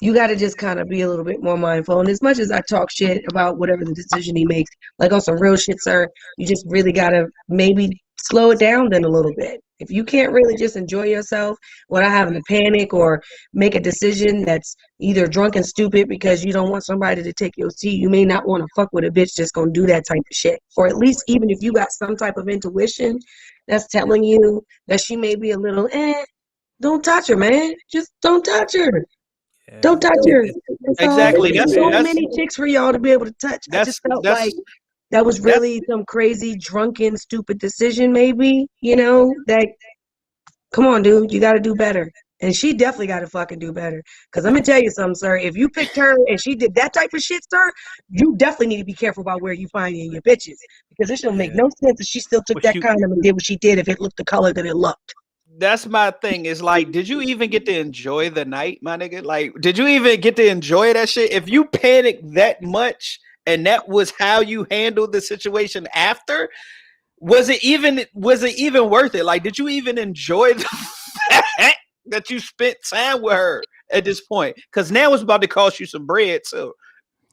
Speaker 3: you got to just kind of be a little bit more mindful. And as much as I talk shit about whatever the decision he makes, like on some real shit, sir, you just really got to maybe slow it down then a little bit. If you can't really just enjoy yourself without having to panic or make a decision that's either drunk and stupid because you don't want somebody to take your seat, you may not want to fuck with a bitch that's going to do that type of shit. Or at least even if you got some type of intuition that's telling you that she may be a little, don't touch her, man. Just don't touch her.
Speaker 1: Yeah.
Speaker 3: Don't touch her.
Speaker 2: Exactly.
Speaker 3: There's so many chicks for y'all to be able to touch. I just felt like that was really some crazy, drunken, stupid decision, maybe. That, come on, dude, you got to do better. And she definitely got to fucking do better. Because I'm going to tell you something, sir. If you picked her and she did that type of shit, sir, you definitely need to be careful about where you find your bitches. Because it don't make no sense if she still took that condom and did what she did if it looked the color that it looked.
Speaker 2: That's my thing. Is like, did you even get to enjoy the night, my nigga? Like, did you even get to enjoy that shit? If you panicked that much and that was how you handled the situation after, was it even worth it? Like, did you even enjoy the fact that you spent time with her at this point? Because now it's about to cost you some bread too.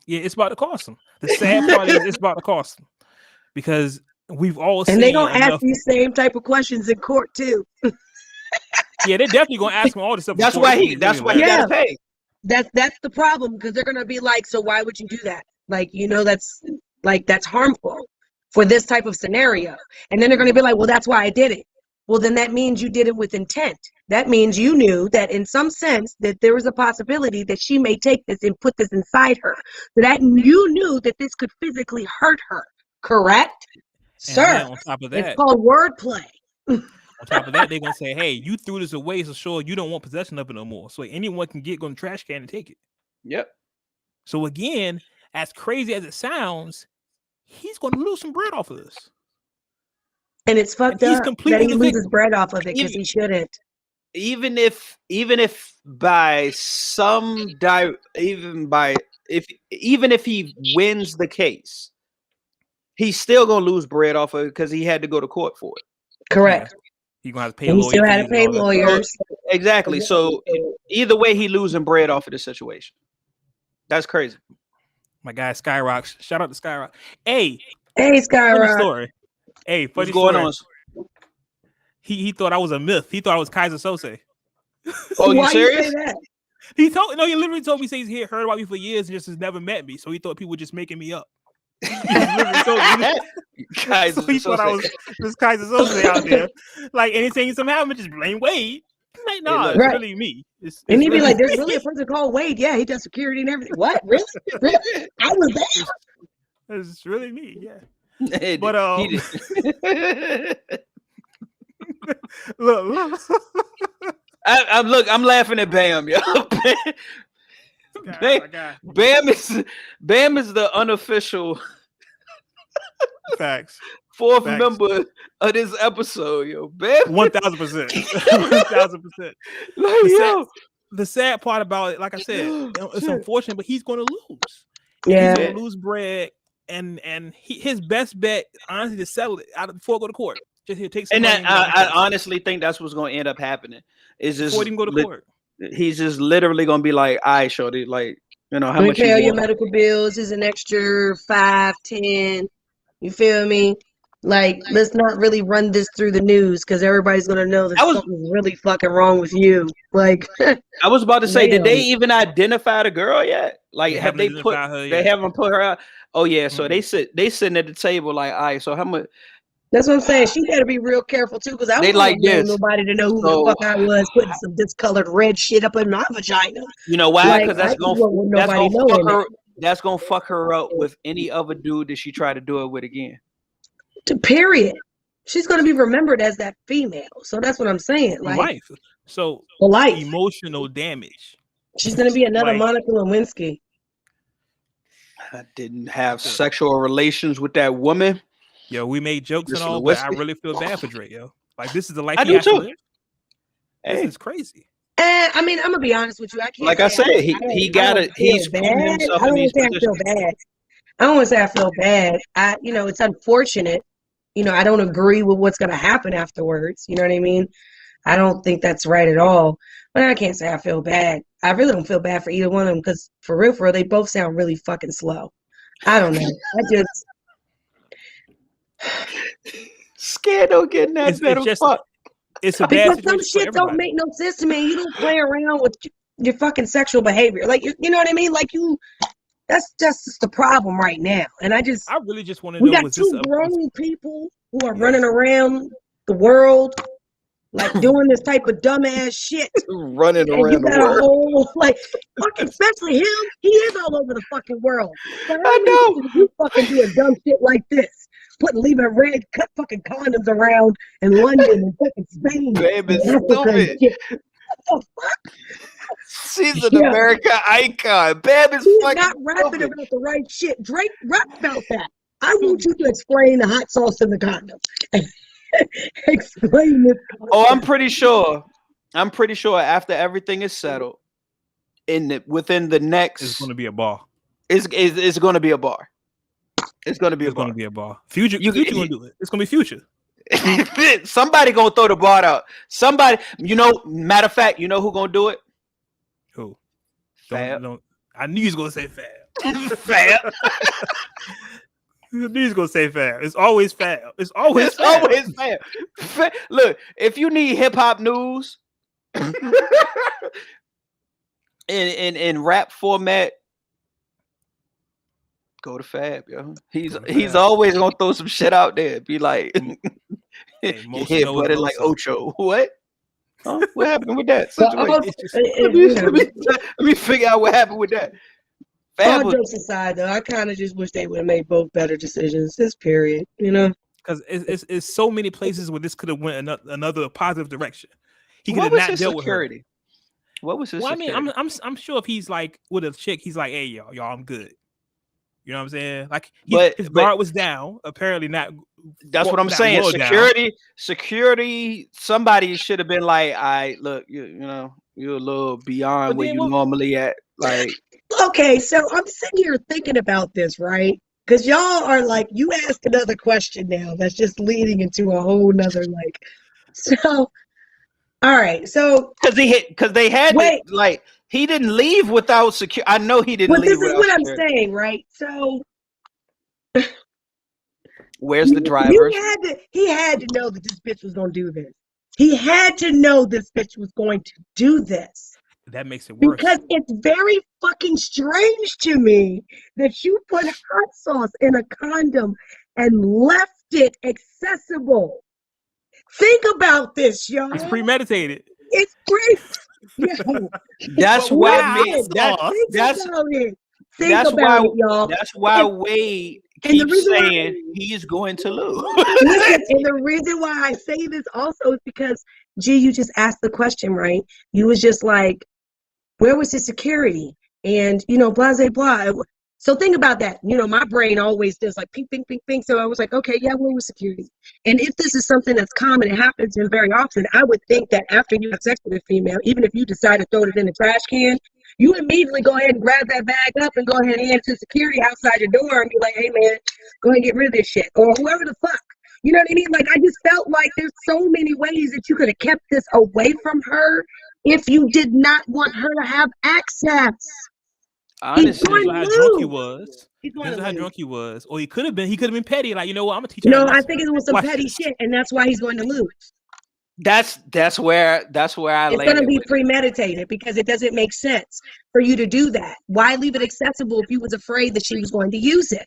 Speaker 1: Yeah, it's about to cost them. The sad part is it's about to cost them, because we've all seen.
Speaker 3: And they're gonna ask these same type of questions in court too.
Speaker 1: Yeah, they're definitely gonna ask him all this stuff.
Speaker 2: That's why he gotta pay.
Speaker 3: That's the problem, because they're gonna be like, so why would you do that? Like, that's harmful for this type of scenario. And then they're gonna be like, well, that's why I did it. Well, then that means you did it with intent. That means you knew that in some sense that there was a possibility that she may take this and put this inside her. So that you knew that this could physically hurt her. Correct?
Speaker 1: And
Speaker 3: sir,
Speaker 1: on top of that,
Speaker 3: it's called wordplay.
Speaker 1: On top of that, they're gonna say, "Hey, you threw this away, so sure you don't want possession of it no more. So anyone can go in the trash can and take it."
Speaker 2: Yep.
Speaker 1: So again, as crazy as it sounds, he's gonna lose some bread off of this.
Speaker 3: And it's fucked up that he loses bread off of it, because he shouldn't.
Speaker 2: Even if by some even if he wins the case, he's still gonna lose bread off of it because he had to go to court for it.
Speaker 3: Correct.
Speaker 1: Yeah. You're gonna have to pay
Speaker 3: lawyers. He still had to pay lawyers.
Speaker 2: Exactly. So either way, he losing bread off of the situation. That's crazy.
Speaker 1: My guy Skyrock. Shout out to Skyrock. Hey,
Speaker 3: Skyrock.
Speaker 1: Funny story. Hey, funny
Speaker 2: What's going
Speaker 1: story.
Speaker 2: on?
Speaker 1: He thought I was a myth. He thought I was Kaiser Sose.
Speaker 2: Oh, you serious?
Speaker 3: You say that?
Speaker 1: He literally told me he heard about me for years and just has never met me. So he thought people were just making me up. He literally told me. So he thought I was this Kaiser Sose out there. Like anything something happened, just blame Wade. Like, no, it's really me.
Speaker 3: And he'd be like, "There's really a person called Wade. Yeah, he does security and everything." What? Really? I was there.
Speaker 1: It's really me. Yeah.
Speaker 2: But
Speaker 1: look.
Speaker 2: I'm laughing at Bam, yo. Bam is the unofficial
Speaker 1: facts.
Speaker 2: Fourth member of this episode, yo. Bam
Speaker 1: 1000%. 1000%. The sad part about it, like I said, it's unfortunate, but he's gonna lose.
Speaker 3: Yeah.
Speaker 1: He's gonna lose bread. And his best bet, honestly, to settle it out before I go to court. Just here, take some.
Speaker 2: And that, I honestly think that's what's going to end up happening. Is just
Speaker 1: before he can go to court.
Speaker 2: He's just literally going to be like, "All right, shorty, like, how much
Speaker 3: pay
Speaker 2: you
Speaker 3: all
Speaker 2: want?
Speaker 3: Your medical bills is an extra 5, 10. You feel me? Like, let's not really run this through the news, because everybody's gonna know that something's really fucking wrong with you. Like,
Speaker 2: I was about to say, did they even identify the girl yet? Like,
Speaker 1: they
Speaker 2: haven't put her out? Oh yeah, so they sitting at the table like, all right, so how much?
Speaker 3: That's what I'm saying. She better be real careful too, because I don't want nobody to know who the fuck I was putting some discolored red shit up in my vagina.
Speaker 2: You know why? Because that's gonna fuck her up with any other dude that she try to do it with again.
Speaker 3: Period. She's gonna be remembered as that female. So that's what I'm saying. Like
Speaker 1: life. So emotional damage.
Speaker 3: She's gonna be another Monica Lewinsky.
Speaker 2: I didn't have sexual relations with that woman.
Speaker 1: Yo, we made jokes and all, but I really feel bad for Drake, yo. Like, this is the life
Speaker 2: I do too.
Speaker 1: This is crazy.
Speaker 3: I mean, I'm gonna be honest with you. I can't.
Speaker 2: Like I said, he's putting himself in these positions.
Speaker 3: I feel bad. I don't want to say I feel bad. It's unfortunate. I don't agree with what's gonna happen afterwards. You know what I mean? I don't think that's right at all. But I can't say I feel bad. I really don't feel bad for either one of them because for real, they both sound really fucking slow. I don't know.
Speaker 2: Scared don't get that better.
Speaker 1: It's a bad
Speaker 3: because some shit don't make no sense to me. You don't play around with your fucking sexual behavior. Like you know what I mean? Like that's just the problem right now. And I
Speaker 1: really just want to know.
Speaker 3: We got two grown people who are running around the world, like doing this type of dumbass shit.
Speaker 2: Running around the world.
Speaker 3: Whole, fucking, especially him. He is all over the fucking world. But
Speaker 2: I know.
Speaker 3: You fucking doing dumb shit like this. Leaving red cut fucking condoms around in London and fucking Spain.
Speaker 2: Baby, stupid.
Speaker 3: What the fuck?
Speaker 2: She's an American icon. Bam is fucking
Speaker 3: not rapping about the right shit. Drake rap about that. I want you to explain the hot sauce in the condom. Explain this.
Speaker 2: Oh, I'm pretty sure after everything is settled, within the next,
Speaker 1: it's going to be a bar.
Speaker 2: It's going to be a bar. It's going to be
Speaker 1: a bar. Future going to do it. It's going to be Future.
Speaker 2: Somebody going to throw the bar out. Somebody, matter of fact, you know who going to do it?
Speaker 1: Who?
Speaker 2: Fab.
Speaker 1: I knew he was going to say Fab.
Speaker 2: Fab.
Speaker 1: I knew he was going to say Fab. It's always Fab. It's always
Speaker 2: Fab. Look, if you need hip hop news in rap format, go to Fab, yo. He's always gonna throw some shit out there. Be like, your head butted like Ocho. What? Huh? What happened with that? Let me figure out what happened with that.
Speaker 3: Fab all jokes aside, though, I kind of just wish they would have made both better decisions. This period,
Speaker 1: because it's so many places where this could have went another positive direction. He could have not dealt with her.
Speaker 2: What was his?
Speaker 1: Well, security? I mean, I'm sure if he's like with a chick, he's like, hey, y'all, I'm good. You know what I'm saying? Like his guard was down. Apparently not.
Speaker 2: That's what I'm saying. Security. Somebody should have been like, "I look, you're a little beyond where you normally at." Like,
Speaker 3: okay, so I'm sitting here thinking about this, right? Because y'all are like, you asked another question now that's just leading into a whole nother So, all right, so
Speaker 2: because they had to, he didn't leave without security. I know he didn't leave.
Speaker 3: This is what I'm saying, right? So,
Speaker 2: where's the driver?
Speaker 3: He had to know that this bitch was going to do this. He had to know this bitch was going to do this.
Speaker 1: That makes it worse.
Speaker 3: Because it's very fucking strange to me that you put hot sauce in a condom and left it accessible. Think about this, y'all.
Speaker 1: It's premeditated.
Speaker 3: It's great.
Speaker 2: That's why Wade keeps saying he's going to lose.
Speaker 3: Listen, and the reason why I say this also is because, G, you just asked the question, right? You was just like, where was his security? And, blah, blah, blah. So think about that. My brain always does like ping, ping, ping, ping. So I was like, okay, yeah, where was security? And if this is something that's common, it happens to him very often, I would think that after you have sex with a female, even if you decide to throw it in the trash can, you immediately go ahead and grab that bag up and go ahead and hand it to security outside your door and be like, hey, man, go ahead and get rid of this shit. Or whoever the fuck. You know what I mean? Like, I just felt like there's so many ways that you could have kept this away from her if you did not want her to have access.
Speaker 2: Honestly,
Speaker 1: how drunk he was. How drunk he was. Or he could have been petty. Like, you know what? I'm gonna teach you.
Speaker 3: No, I think it was some petty shit, and that's why he's going to lose.
Speaker 2: That's where I landed.
Speaker 3: It's going to be premeditated because it doesn't make sense for you to do that. Why leave it accessible if you was afraid that she was going to use it?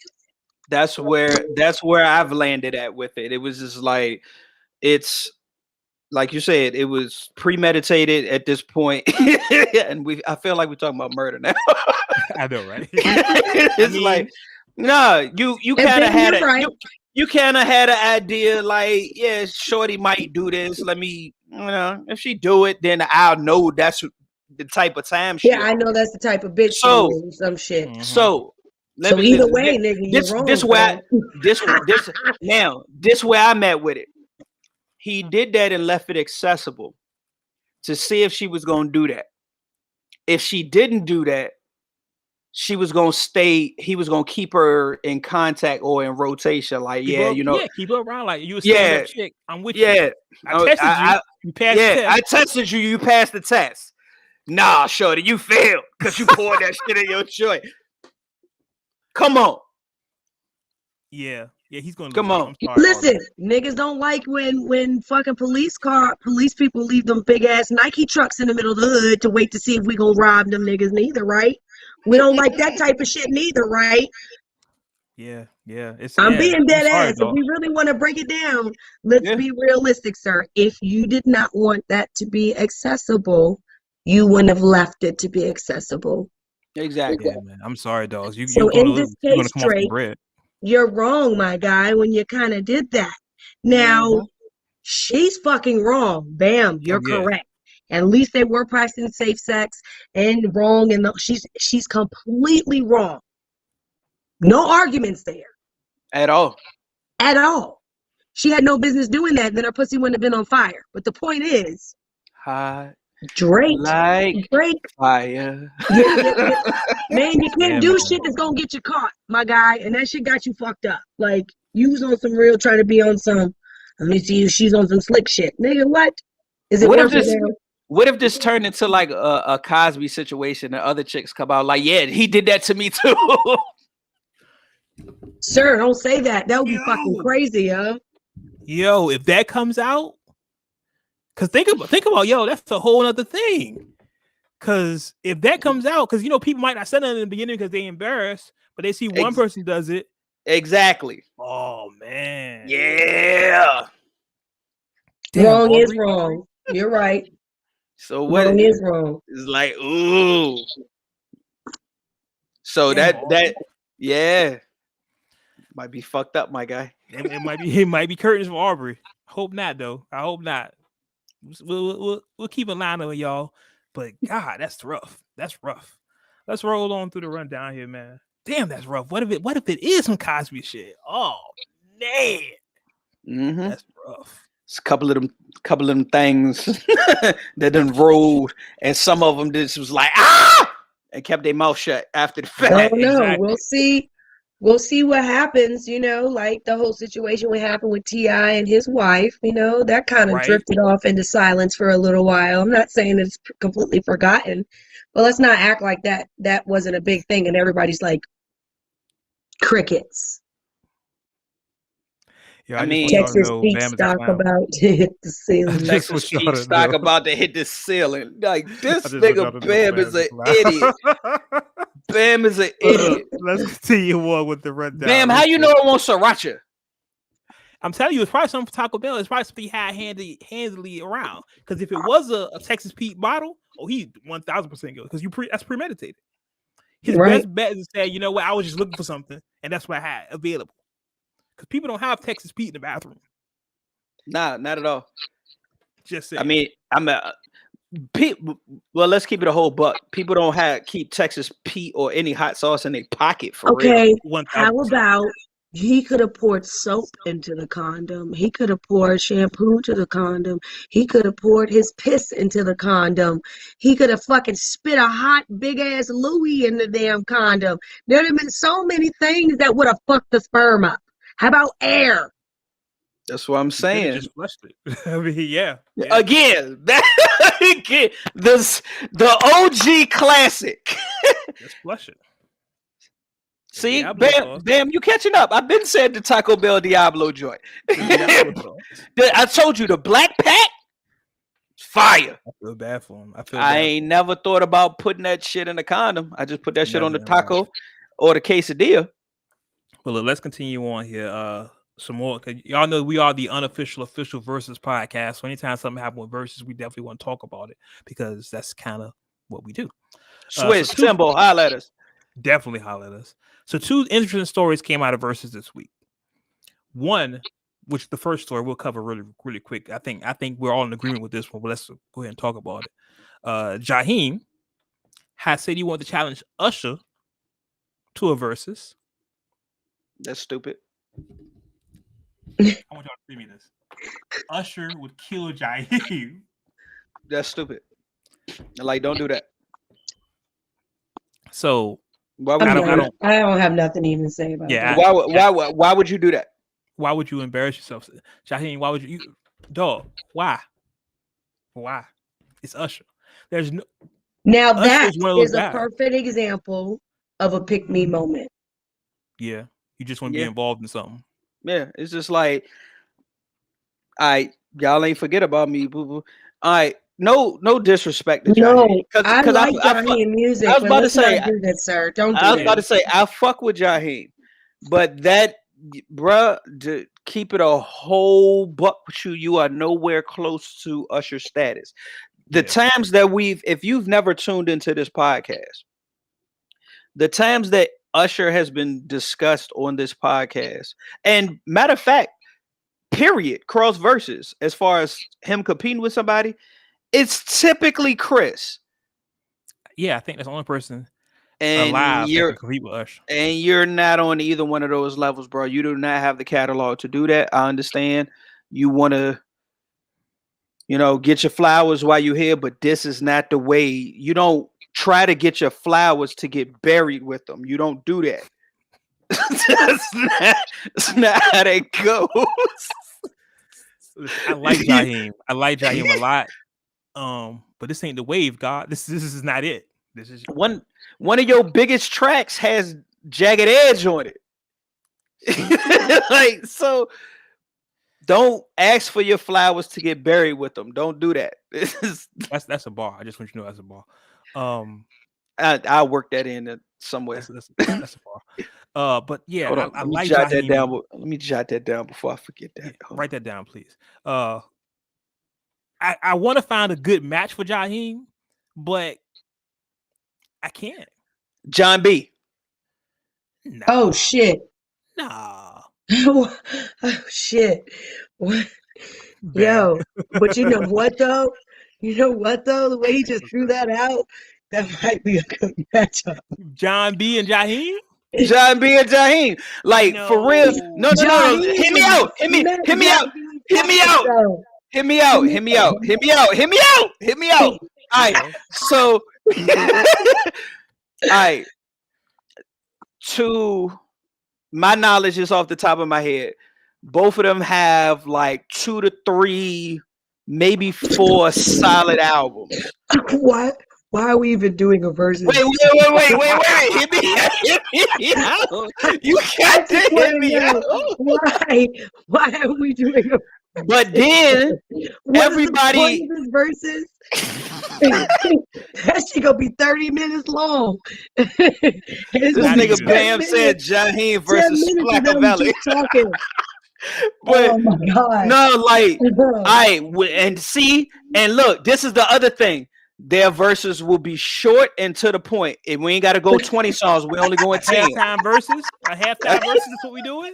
Speaker 2: That's where I've landed at with it. It was just like, it's like you said, it was premeditated at this point. And I feel like we're talking about murder now.
Speaker 1: I know, right?
Speaker 2: It's like, no, you kind of had it. You kind of had an idea, like, yeah, shorty might do this. Let me, if she do it, then I'll know that's the type of time she.
Speaker 3: Yeah, I know that's the type of bitch. So some shit.
Speaker 2: Mm-hmm. So
Speaker 3: either way, nigga,
Speaker 2: this where I'm at with it. He did that and left it accessible. to see if she was gonna do that. If she didn't do that, she was gonna stay. He was gonna keep her in contact or in rotation. Like,
Speaker 1: keep her around. Like you were still that chick. I'm with you. I tested you. You passed the test.
Speaker 2: I tested you. You passed the test. Nah, shorty, you failed because you poured that shit in your joint. Come on.
Speaker 1: Yeah, he's gonna
Speaker 2: come on.
Speaker 3: Listen, niggas don't like when fucking police people leave them big ass Nike trucks in the middle of the hood to wait to see if we gonna rob them niggas neither, right? We don't like that type of shit neither, right?
Speaker 1: Yeah.
Speaker 3: I'm being dead ass. If we really want to break it down, let's be realistic, sir. If you did not want that to be accessible, you wouldn't have left it to be accessible.
Speaker 2: Exactly.
Speaker 1: Yeah, man. I'm sorry, dogs.
Speaker 3: You're gonna come off the bread. You're wrong, my guy, when you kind of did that. Now, she's fucking wrong. Bam, you're correct. At least they were practicing safe sex and wrong, and she's completely wrong. No arguments there.
Speaker 2: At all.
Speaker 3: At all. She had no business doing that, then her pussy wouldn't have been on fire. But the point is, Drake.
Speaker 2: Fire.
Speaker 3: Man, you can't do shit that's gonna get you caught, my guy, and that shit got you fucked up. Like, you was on some real, trying to be on some, let me see if she's on some slick shit. Nigga, what? Is it worth it now?
Speaker 2: What if this turned into like a Cosby situation and other chicks come out like, yeah, he did that to me too?
Speaker 3: Sir, don't say that. That would be fucking crazy, yo.
Speaker 1: Yo, if that comes out, because think about, yo, that's a whole other thing. Because if that comes out, because people might not say that in the beginning because they embarrassed, but they see one person does it.
Speaker 2: Exactly.
Speaker 1: Oh man.
Speaker 2: Yeah.
Speaker 3: Damn, wrong is wrong. You're right.
Speaker 2: So what
Speaker 3: wrong is wrong.
Speaker 2: It's like, ooh. So that might be fucked up, my guy.
Speaker 1: It might be curtains for Aubrey. Hope not, though. I hope not. We'll keep an eye on y'all. But God, that's rough. That's rough. Let's roll on through the rundown here, man. Damn, that's rough. What if it is some Cosby shit? Oh man, that's rough.
Speaker 2: It's a couple of them things that done rolled, and some of them just was like and kept their mouth shut after the fact.
Speaker 3: Oh no, exactly. We'll see what happens. Like the whole situation what happened with T.I. and his wife. That kind of drifted off into silence for a little while. I'm not saying it's completely forgotten, but let's not act like that wasn't a big thing and everybody's like crickets.
Speaker 1: Yeah,
Speaker 3: Texas Pete stock about to hit the ceiling.
Speaker 2: Texas Pete stock about to hit the ceiling. Like, this nigga Bam is an idiot. Bam is an idiot.
Speaker 1: Let's continue on with the rundown.
Speaker 2: Bam, how you know it won't sriracha?
Speaker 1: I'm telling you, it's probably something for Taco Bell. It's probably something handily around. Because if it was a Texas Pete bottle, he 1,000% goes. Because that's premeditated. His best bet is to say, you know what, I was just looking for something, and that's what I had available. Because people don't have Texas Pete in the bathroom.
Speaker 2: Nah, not at all.
Speaker 1: Just saying.
Speaker 2: I mean, well, let's keep it a whole buck. People don't keep Texas Pete or any hot sauce in their pocket for real.
Speaker 3: Okay, how about he could have poured soap into the condom. He could have poured shampoo to the condom. He could have poured his piss into the condom. He could have fucking spit a hot big ass Louis in the damn condom. There'd have been so many things that would have fucked the sperm up. How about air?
Speaker 2: That's what I'm saying.
Speaker 1: Just flushed it. I mean, yeah.
Speaker 2: Again, the OG classic.
Speaker 1: Just flush it.
Speaker 2: See, Bam, you catching up. I've been saying the Taco Bell Diablo joint. I told you the Black Pack, fire.
Speaker 1: I feel bad for him.
Speaker 2: I ain't never thought about putting that shit in a condom. I just put that shit on the taco or the quesadilla.
Speaker 1: Well, let's continue on here. Some more, because y'all know we are the official Verzuz podcast. So anytime something happens with Verzuz, we definitely want to talk about it because that's kind of what we do.
Speaker 2: Switch symbol, holla at us.
Speaker 1: Definitely holla at us. So 2 interesting stories came out of Verzuz this week. One, which the first story we'll cover really, really quick. I think we're all in agreement with this one, but let's go ahead and talk about it. Jaheim has said he wanted to challenge Usher to a Verzuz.
Speaker 2: That's stupid.
Speaker 1: I want y'all to see me this. Usher would kill Jaheim
Speaker 2: That's stupid. Like, don't do that.
Speaker 1: So
Speaker 2: Why would
Speaker 3: I
Speaker 2: you do that?
Speaker 3: don't have nothing to even say about
Speaker 1: Yeah,
Speaker 3: that.
Speaker 2: Why would you do that?
Speaker 1: why would you embarrass yourself, Jaheim? Why would you dog? Why? It's Usher. There's no.
Speaker 3: Now
Speaker 1: Usher
Speaker 3: that
Speaker 1: is one of those
Speaker 3: is a
Speaker 1: guys.
Speaker 3: perfect example of a pick me moment.
Speaker 1: Yeah, you just want to be involved in something.
Speaker 2: Yeah, it's just like, y'all ain't forget about me, boo boo. No disrespect to
Speaker 3: No,
Speaker 2: Jaheim.
Speaker 3: I like Jaheim music.
Speaker 2: I was about to say,
Speaker 3: do that, sir. Don't do
Speaker 2: I was
Speaker 3: that.
Speaker 2: about to say, I fuck with Jaheim, but that, bruh, to keep it a whole buck with you, you are nowhere close to Usher status. The times that if you've never tuned into this podcast, the times that Usher has been discussed on this podcast, and matter of fact, period, cross verses, as far as him competing with somebody, it's typically Chris.
Speaker 1: Yeah, I think that's the only person
Speaker 2: and
Speaker 1: alive that can compete with Usher.
Speaker 2: And you're not on either one of those levels, bro. You do not have the catalog to do that. I understand you want to, get your flowers while you're here, but this is not the way. You don't try to get your flowers to get buried with them. You don't do that. That's not how that goes.
Speaker 1: I like Jaheim. I like Jaheim a lot. But this ain't the wave, God. This is not it. This is
Speaker 2: one of your biggest tracks has Jagged Edge on it. Like, so don't ask for your flowers to get buried with them. Don't do that.
Speaker 1: That's a bar. I just want you to know that's a bar.
Speaker 2: I'll work that in somewhere.
Speaker 1: That's a bar. But yeah,
Speaker 2: hold on.
Speaker 1: I
Speaker 2: Let me
Speaker 1: like
Speaker 2: jot
Speaker 1: Jaheim.
Speaker 2: that down. Let me jot that down before I forget that.
Speaker 1: Yeah, write that down, please. I want to find a good match for Jaheim, but I can't.
Speaker 2: John B.
Speaker 1: Nah.
Speaker 3: Oh shit.
Speaker 1: Nah.
Speaker 3: Oh shit. What? Yo, but you know what though? The way he just threw that out, that might be a good matchup.
Speaker 1: John B and Jaheim?
Speaker 2: John B and Jaheim. Like,
Speaker 1: No.
Speaker 2: for real. No. Hit me out. Hit me out. All right. So, all right. To my knowledge, is off the top of my head, both of them have like 2 to 3, maybe 4 solid albums.
Speaker 3: What? Why are we even doing a version?
Speaker 2: Wait. Hit me out. You got to hit me out.
Speaker 3: Why are we doing a
Speaker 2: But then everybody
Speaker 3: this verses. That shit gonna be 30 minutes long.
Speaker 2: This nigga Bam said Jaheim versus Splackavelli. But
Speaker 3: oh my God.
Speaker 2: No, like, and look, this is the other thing. Their verses will be short and to the point. If we ain't got to go 20 songs, we only going 10.
Speaker 1: Halftime verses? A halftime verses is what we doing?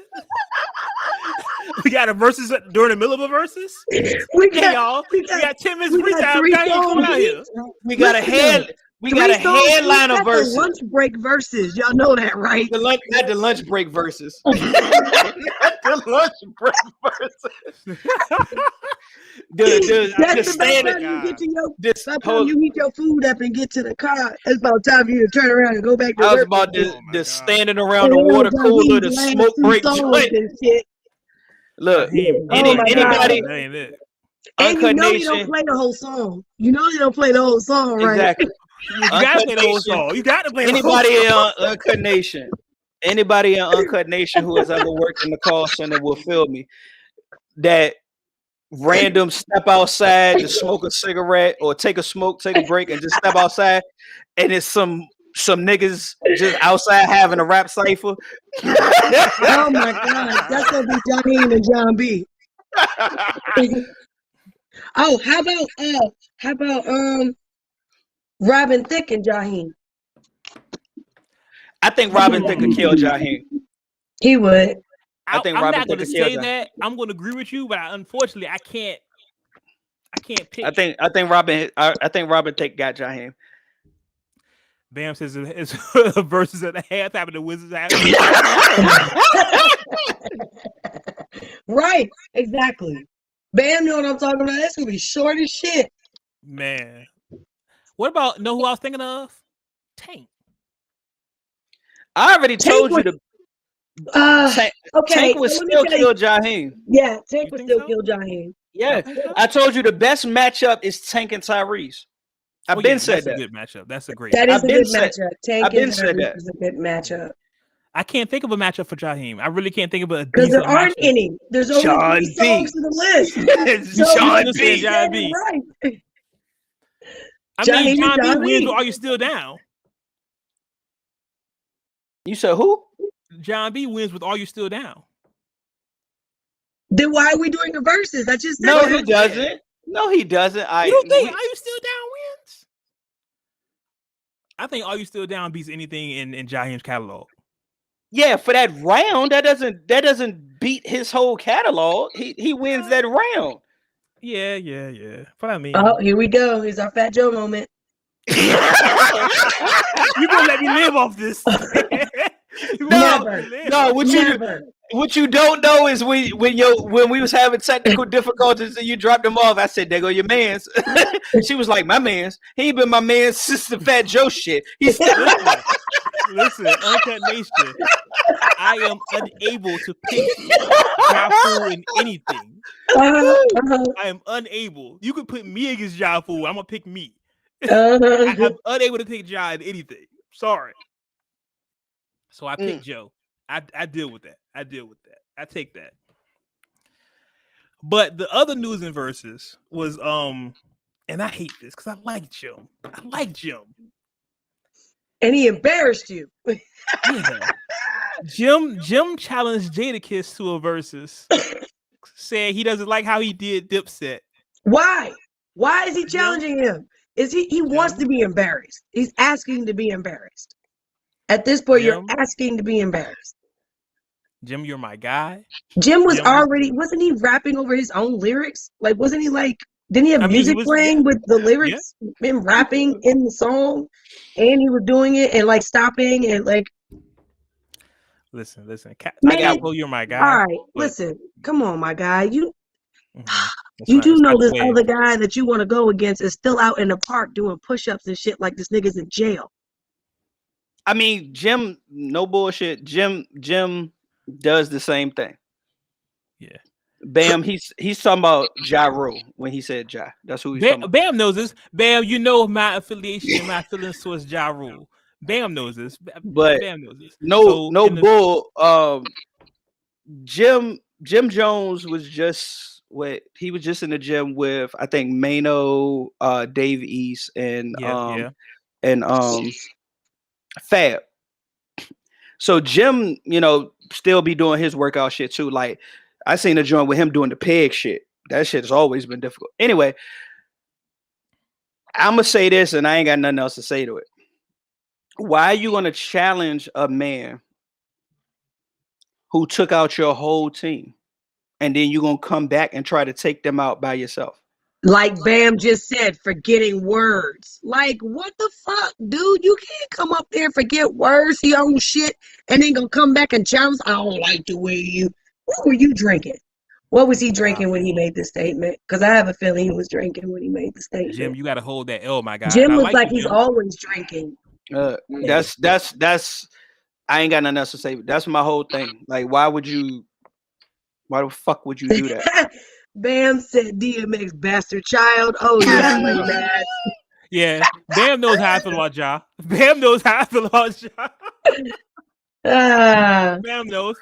Speaker 1: We got a verses during the middle of a verses? We got 10 minutes freestyle.
Speaker 2: We got a headliner versus.
Speaker 3: Lunch break verses. Y'all know that, right?
Speaker 2: Not the lunch break verses. The lunch break verses.
Speaker 3: That's about time you eat your food up and get to the car. It's about time for you to turn around and go back to work.
Speaker 2: I was about to standing around the water cooler, the smoke break joint. Look, anybody.
Speaker 3: And you know you don't play the whole song. You know you don't play the whole song, right?
Speaker 2: Exactly.
Speaker 1: You got to play the whole song. You got to play the whole
Speaker 2: song. Anybody in Uncut Nation, who has ever worked in the call center will feel me. That random step outside to smoke a cigarette or take a break and just step outside, and it's some niggas just outside having a rap cipher.
Speaker 3: Oh my God, that's gonna be Jaheim and John B. Oh, how about Robin Thicke and Jaheim?
Speaker 2: I think Robin Thicke could kill Jaheim.
Speaker 3: He would.
Speaker 1: I'm not going to say that. I'm going to agree with you, but unfortunately, I can't pick.
Speaker 2: I think Robin Thicke got Jaheim.
Speaker 1: Bam says it's versus at the halftime of the Wizards.
Speaker 3: Right, exactly. Bam, know what I'm talking about? That's gonna be short as shit.
Speaker 1: Man. What about know who I was thinking of? Tank.
Speaker 2: I already told you the
Speaker 3: okay.
Speaker 2: Tank would still kill Jaheim.
Speaker 3: Yeah, Tank would still
Speaker 1: so?
Speaker 3: kill Jaheim.
Speaker 2: Yeah,
Speaker 1: So?
Speaker 2: I told you the best matchup is Tank and Tyrese. I've been said
Speaker 1: that's
Speaker 2: that.
Speaker 1: a good matchup. That's a great.
Speaker 3: That is
Speaker 2: I've
Speaker 3: a
Speaker 2: been
Speaker 3: good
Speaker 2: said-
Speaker 3: matchup. Tank
Speaker 2: I've been
Speaker 3: and
Speaker 2: said
Speaker 3: Tyrese
Speaker 2: that.
Speaker 3: is a good matchup.
Speaker 1: I can't think of a matchup for Jaheim. I really can't think of a
Speaker 3: Because there
Speaker 1: decent
Speaker 3: aren't
Speaker 1: matchup.
Speaker 3: any. There's only
Speaker 2: Sean
Speaker 3: 3 songs
Speaker 2: B.
Speaker 3: to the list.
Speaker 1: You
Speaker 3: So
Speaker 1: should
Speaker 2: Sean
Speaker 1: have
Speaker 2: B.
Speaker 1: said John B.
Speaker 3: Right.
Speaker 1: I mean,
Speaker 3: Jaheim
Speaker 1: John B
Speaker 3: and
Speaker 1: wins with
Speaker 3: Jaheim.
Speaker 1: Are You Still Down?
Speaker 2: You said who?
Speaker 1: John B wins with Are You Still Down?
Speaker 3: Then why are we doing the verses? I just said
Speaker 2: No,
Speaker 3: that.
Speaker 2: he doesn't. No, he doesn't.
Speaker 1: You don't think Are You Still Down wins? I think Are You Still Down beats anything in Jaheim's catalog.
Speaker 2: Yeah, for that round, that doesn't beat his whole catalog. He wins that round.
Speaker 1: Yeah. But I mean,
Speaker 3: Oh, here we go. Here's our Fat Joe moment.
Speaker 1: you gonna let me live off this?
Speaker 2: No. What you don't know is when we was having technical difficulties and you dropped them off, I said, "There go your man's." She was like, "My man's. He ain't been my man's since the Fat Joe shit." He's
Speaker 1: listen, Uncut Nation. I am unable to pick Jafu in anything. I am unable. You can put me against Jafu. I'm gonna pick me. I'm unable to pick Ja in anything. Sorry. So I picked Joe. I deal with that. I take that. But the other news and verses was and I hate this because I like Jim.
Speaker 3: And he embarrassed you.
Speaker 1: Yeah. Jim challenged Jadakiss to a versus, saying he doesn't like how he did Dipset.
Speaker 3: Why? Why is he challenging him? Is he wants to be embarrassed? He's asking to be embarrassed. At this point, you're asking to be embarrassed.
Speaker 1: Jim, you're my guy.
Speaker 3: Jim was wasn't he rapping over his own lyrics? Like, wasn't he like? Didn't he have music playing with the lyrics, him rapping in the song, and he was doing it and like stopping and like.
Speaker 1: Listen.
Speaker 3: Man,
Speaker 1: you're my guy.
Speaker 3: All right, listen. Come on, my guy. You do know this other guy that you want to go against is still out in the park doing push-ups and shit like this nigga's in jail.
Speaker 2: I mean, Jim, no bullshit. Jim does the same thing.
Speaker 1: Yeah.
Speaker 2: Bam, he's talking about Ja Rule when he said Ja. That's who he's talking about.
Speaker 1: Bam knows this. Bam, you know my affiliation and my feelings towards Ja Rule. Bam knows this.
Speaker 2: But
Speaker 1: Bam knows this.
Speaker 2: No bull. Jim Jones was just he was just in the gym with I think Mano, Dave East, and Fab. So Jim, still be doing his workout shit too. Like I seen a joint with him doing the peg shit. That shit has always been difficult. Anyway, I'm gonna say this, and I ain't got nothing else to say to it. Why are you gonna challenge a man who took out your whole team, and then you're gonna come back and try to take them out by yourself?
Speaker 3: Like Bam just said, forgetting words. Like, what the fuck, dude? You can't come up there, forget words, your own shit, and then gonna come back and challenge. I don't like the way you. What were you drinking? What was he drinking when he made the statement? Because I have a feeling he was drinking when he made the statement.
Speaker 1: Jim, you got to hold that L, my guy.
Speaker 3: Jim looks like he's always drinking.
Speaker 2: That's. I ain't got nothing else to say. That's my whole thing. Like, why the fuck would you do that?
Speaker 3: Bam said DMX bastard child. Oh yeah, like that.
Speaker 1: Yeah, Bam knows how I feel about Ja. Bam knows how I feel about Ja. Bam knows.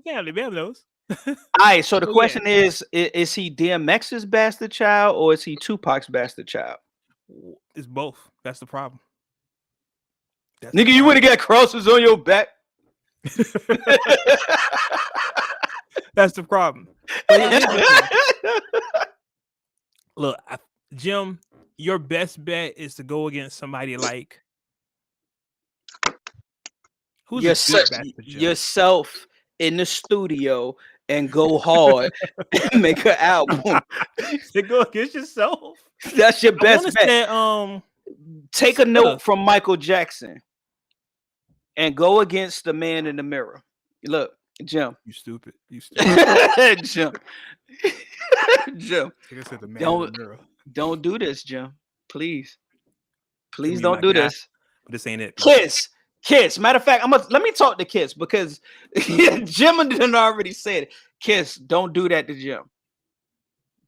Speaker 1: Bam knows.
Speaker 2: All right, so the question is he DMX's bastard child or is he Tupac's bastard child?
Speaker 1: It's both. That's the problem.
Speaker 2: Nigga, you would have got crosses on your back.
Speaker 1: That's the problem. Look, Jim, your best bet is to go against somebody like who's
Speaker 2: yourself in the studio and go hard and make an album.
Speaker 1: To go against yourself.
Speaker 2: That's your best bet. Take a note from Michael Jackson and go against the man in the mirror. Look, Jim.
Speaker 1: You stupid.
Speaker 2: Jim.
Speaker 1: Like I said, the man in the mirror.
Speaker 2: Don't do this, Jim. Please
Speaker 1: me
Speaker 2: don't
Speaker 1: my
Speaker 2: do
Speaker 1: guy,
Speaker 2: this.
Speaker 1: But this ain't it.
Speaker 2: Kiss. Matter of fact, let me talk to Kiss because Jim done already said it. Kiss, don't do that to Jim.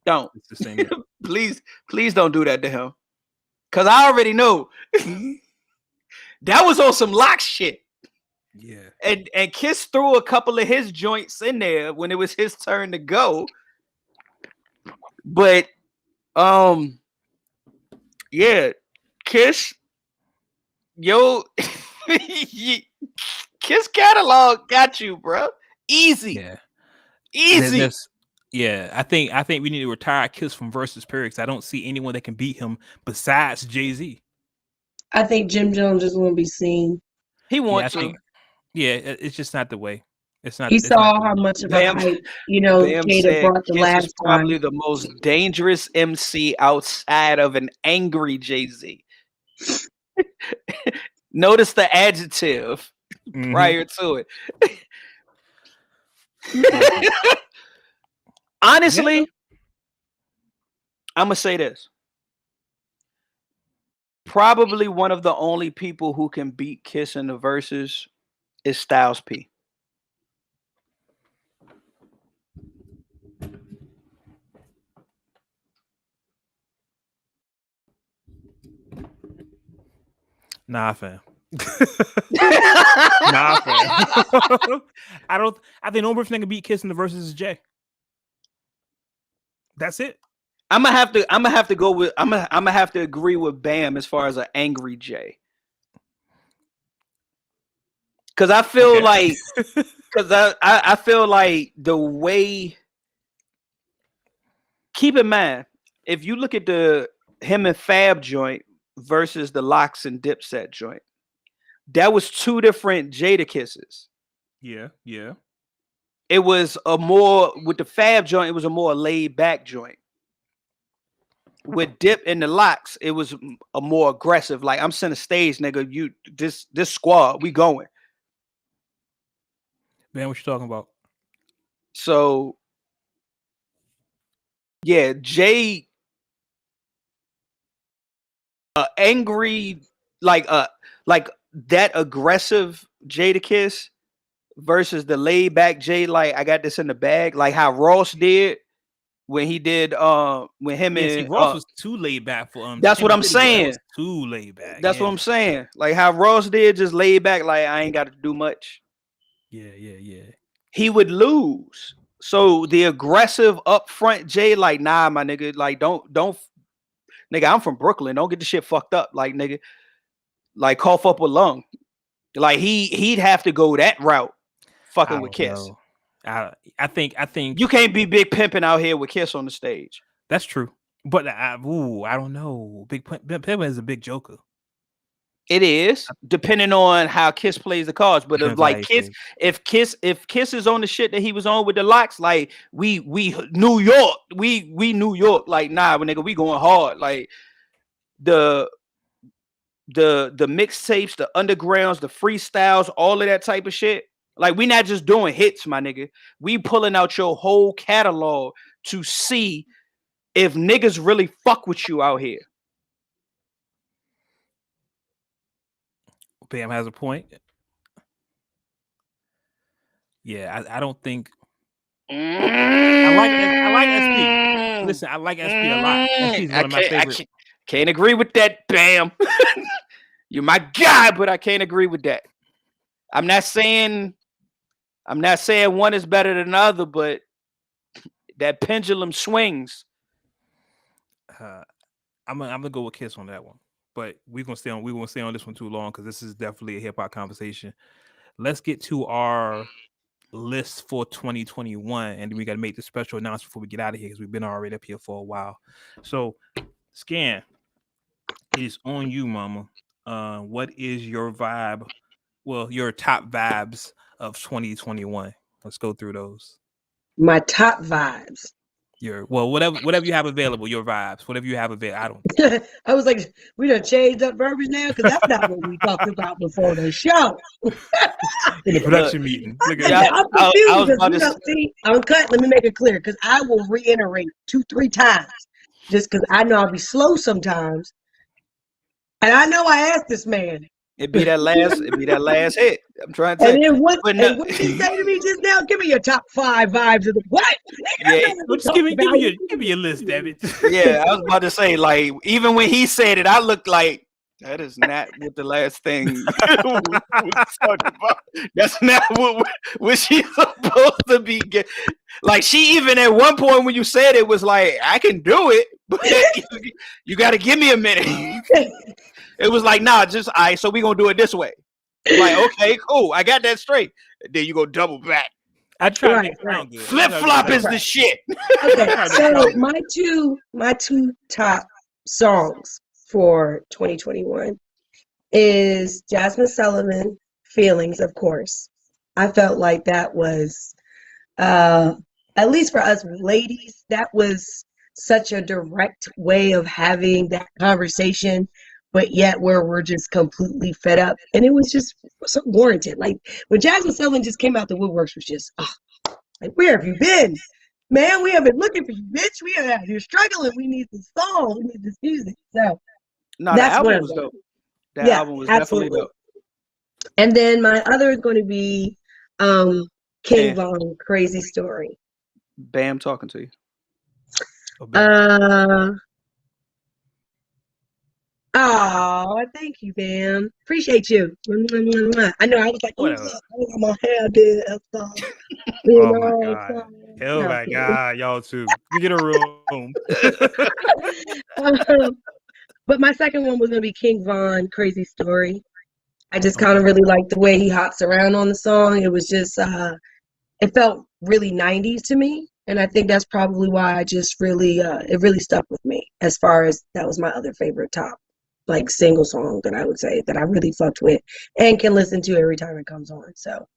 Speaker 2: Don't.
Speaker 1: It's the same.
Speaker 2: Please don't do that to him. Cause I already know that was on some lock shit.
Speaker 1: Yeah.
Speaker 2: And Kiss threw a couple of his joints in there when it was his turn to go. But yeah, Kiss, yo, Kiss catalog got you, bro. Easy.
Speaker 1: Yeah.
Speaker 2: Easy.
Speaker 1: I think we need to retire Kiss from Verzuz period, because I don't see anyone that can beat him besides Jay-Z.
Speaker 3: I think Jim Jones just want to be seen.
Speaker 2: He wants to.
Speaker 1: It's just not the way. It's not.
Speaker 3: He saw how much of a hype, Jada brought the last
Speaker 2: is probably
Speaker 3: time.
Speaker 2: the most dangerous MC outside of an angry Jay-Z. Notice the adjective prior to it. Honestly, I'm gonna say this. Probably one of the only people who can beat Kiss in the verses is Styles P.
Speaker 1: Nah, fam. Nah, fam. I think no person that can beat Kiss in the verses is Jay. That's it.
Speaker 2: I'm gonna have to go with I'm gonna have to agree with Bam as far as an angry Jay. Cause I feel like I feel like the way, keep in mind, if you look at the him and Fab joint versus the Locks and Dipset joint, that was two different Jada Kisses.
Speaker 1: Yeah.
Speaker 2: It was a more, with the Fab joint, it was a more laid back joint. With Dip and the Locks, it was a more aggressive. Like, I'm center stage, nigga. You this squad, we going.
Speaker 1: Man, what you talking about?
Speaker 2: So yeah, Jay, angry, like that aggressive Jada Kiss versus the laid back Jay, like I got this in the bag, like how Ross did when he did when him and
Speaker 1: Ross was too laid back for
Speaker 2: that's what I'm saying.
Speaker 1: Too laid back.
Speaker 2: That's what I'm saying. Like how Ross did, just laid back, like I ain't got to do much.
Speaker 1: Yeah.
Speaker 2: He would lose. So the aggressive upfront Jay, like, nah, my nigga, like don't nigga, I'm from Brooklyn. Don't get the shit fucked up. Like, nigga, like cough up a lung. Like he'd have to go that route fucking with Kiss.
Speaker 1: Know. I think
Speaker 2: you can't be Big Pimpin' out here with Kiss on the stage.
Speaker 1: That's true. But I don't know. Big Pimpin' is a big joker.
Speaker 2: It is, depending on how Kiss plays the cards. But if Kiss is on the shit that he was on with the Locks, like we New York, we New York, like nah, nigga, we going hard. Like the mixtapes, the undergrounds, the freestyles, all of that type of shit. Like we not just doing hits, my nigga. We pulling out your whole catalog to see if niggas really fuck with you out here.
Speaker 1: Bam has a point. Yeah, I don't think. I like SP. Listen, I like SP a lot. SP is one of my favorites.
Speaker 2: Can't agree with that, Bam. You're my guy, but I can't agree with that. I'm not saying one is better than the other, but that pendulum swings.
Speaker 1: I'm gonna go with Kiss on that one. But we won't stay on this one too long because this is definitely a hip hop conversation. Let's get to our list for 2021, and we got to make the special announcement before we get out of here because we've been already up here for a while. So, Scan, it is on you, Mama. What is your vibe? Well, your top vibes of 2021. Let's go through those.
Speaker 3: My top vibes.
Speaker 1: Whatever you have available, your vibes, whatever you have available.
Speaker 3: I was like, we done changed up verbiage now because that's not what we talked about before the show.
Speaker 1: In the production meeting.
Speaker 3: Look at I'm confused because uncut. Let me make it clear because I will reiterate 2-3 times. just because I know I'll be slow sometimes. And I know I asked this man.
Speaker 2: It'd be that last hit. I'm trying to say.
Speaker 3: And then what did he say to me just now? Give me your top 5 vibes of the what?
Speaker 2: Yeah,
Speaker 1: just give me your list, damn it.
Speaker 2: Yeah, I was about to say, like, even when he said it, I looked like that is not what the last thing we talking about. That's not what she's supposed to be. Like, she even at one point when you said it was like, I can do it, but you got to give me a minute. It was like, nah, just all right, so we gonna do it this way. Like, okay, cool, I got that straight. Then you go double back.
Speaker 1: I try to sound good.
Speaker 2: Flip flop is the shit.
Speaker 3: Okay, so my two top songs for 2021 is Jasmine Sullivan, Feelings, of course. I felt like that was, at least for us ladies, that was such a direct way of having that conversation, but yet where we're just completely fed up. And it was just so warranted. Like when Jasmine Sullivan just came out, the woodworks was just, like, where have you been? Man, we have been looking for you, bitch. We are out here struggling. We need this song. We need this music. So
Speaker 2: no, the album was dope. That album was definitely dope.
Speaker 3: And then my other is going to be King Von, Crazy Story.
Speaker 2: Bam talking to you.
Speaker 3: Oh, thank you, Bam. Appreciate you. I know I was like, my hair did.
Speaker 1: Oh my God, y'all too. We get a room.
Speaker 3: But my second one was gonna be King Von, Crazy Story. I just kind of really liked the way he hops around on the song. It was just, it felt really 90s to me. And I think that's probably why I just really, it really stuck with me as far as that was my other favorite top, like single song that I would say that I really fucked with and can listen to every time it comes on. So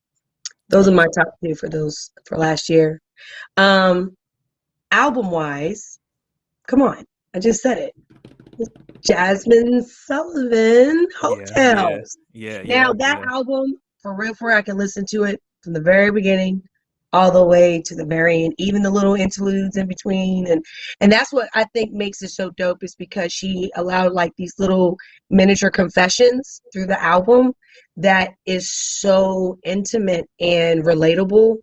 Speaker 3: those are my top 2 for last year. Album wise, come on, I just said it. Jasmine Sullivan, Hotels. Now that album, for real, I can listen to it from the very beginning all the way to the very end, even the little interludes in between. And that's what I think makes it so dope, is because she allowed like these little miniature confessions through the album that is so intimate and relatable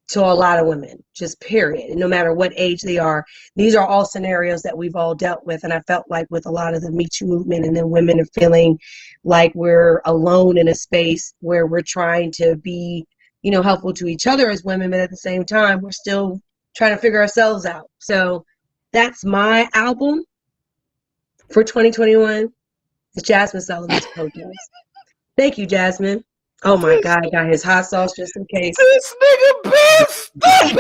Speaker 3: to a lot of women, just period. And no matter what age they are, these are all scenarios that we've all dealt with. And I felt like with a lot of the Me Too movement, and then women are feeling like we're alone in a space where we're trying to be, you know, helpful to each other as women, but at the same time, we're still trying to figure ourselves out. So that's my album for 2021. It's Jasmine Sullivan's Protest. Thank you, Jasmine. Oh my God, I got his hot sauce just in case.
Speaker 2: This nigga Biff, stop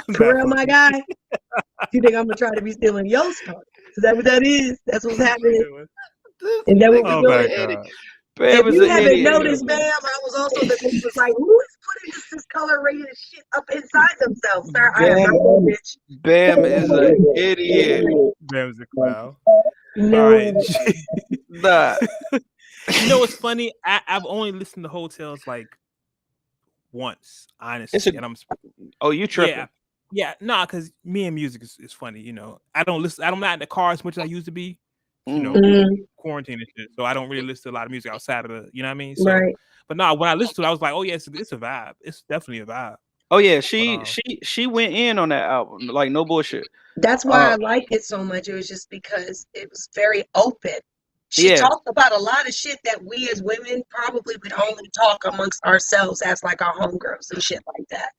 Speaker 2: it.
Speaker 3: For real, my guy. You think I'm gonna try to be stealing your stuff? Is that what that is? That's what's happening. Is that what we're doing? If you haven't noticed, Bam, I was also the bitch was like, who is putting this color-rated shit up inside themselves, sir? I am not a bitch.
Speaker 2: Bam is an idiot.
Speaker 1: Bam's a clown.
Speaker 3: No.
Speaker 1: All right.
Speaker 2: Nah.
Speaker 1: You know what's funny? I've only listened to Hotels like once, honestly.
Speaker 2: You tripping?
Speaker 1: Yeah, nah, because me and music is funny. You know, I'm not in the car as much as I used to be. You know, quarantine and shit. So I don't really listen to a lot of music outside of the, you know what I mean? So,
Speaker 3: right.
Speaker 1: But no, when I listened to it, I was like, oh yeah, it's a vibe. It's definitely a vibe.
Speaker 2: Oh yeah, she went in on that album, like no bullshit.
Speaker 3: That's why I like it so much. It was just because it was very open. She talked about a lot of shit that we as women probably would only talk amongst ourselves as like our homegirls and shit like that.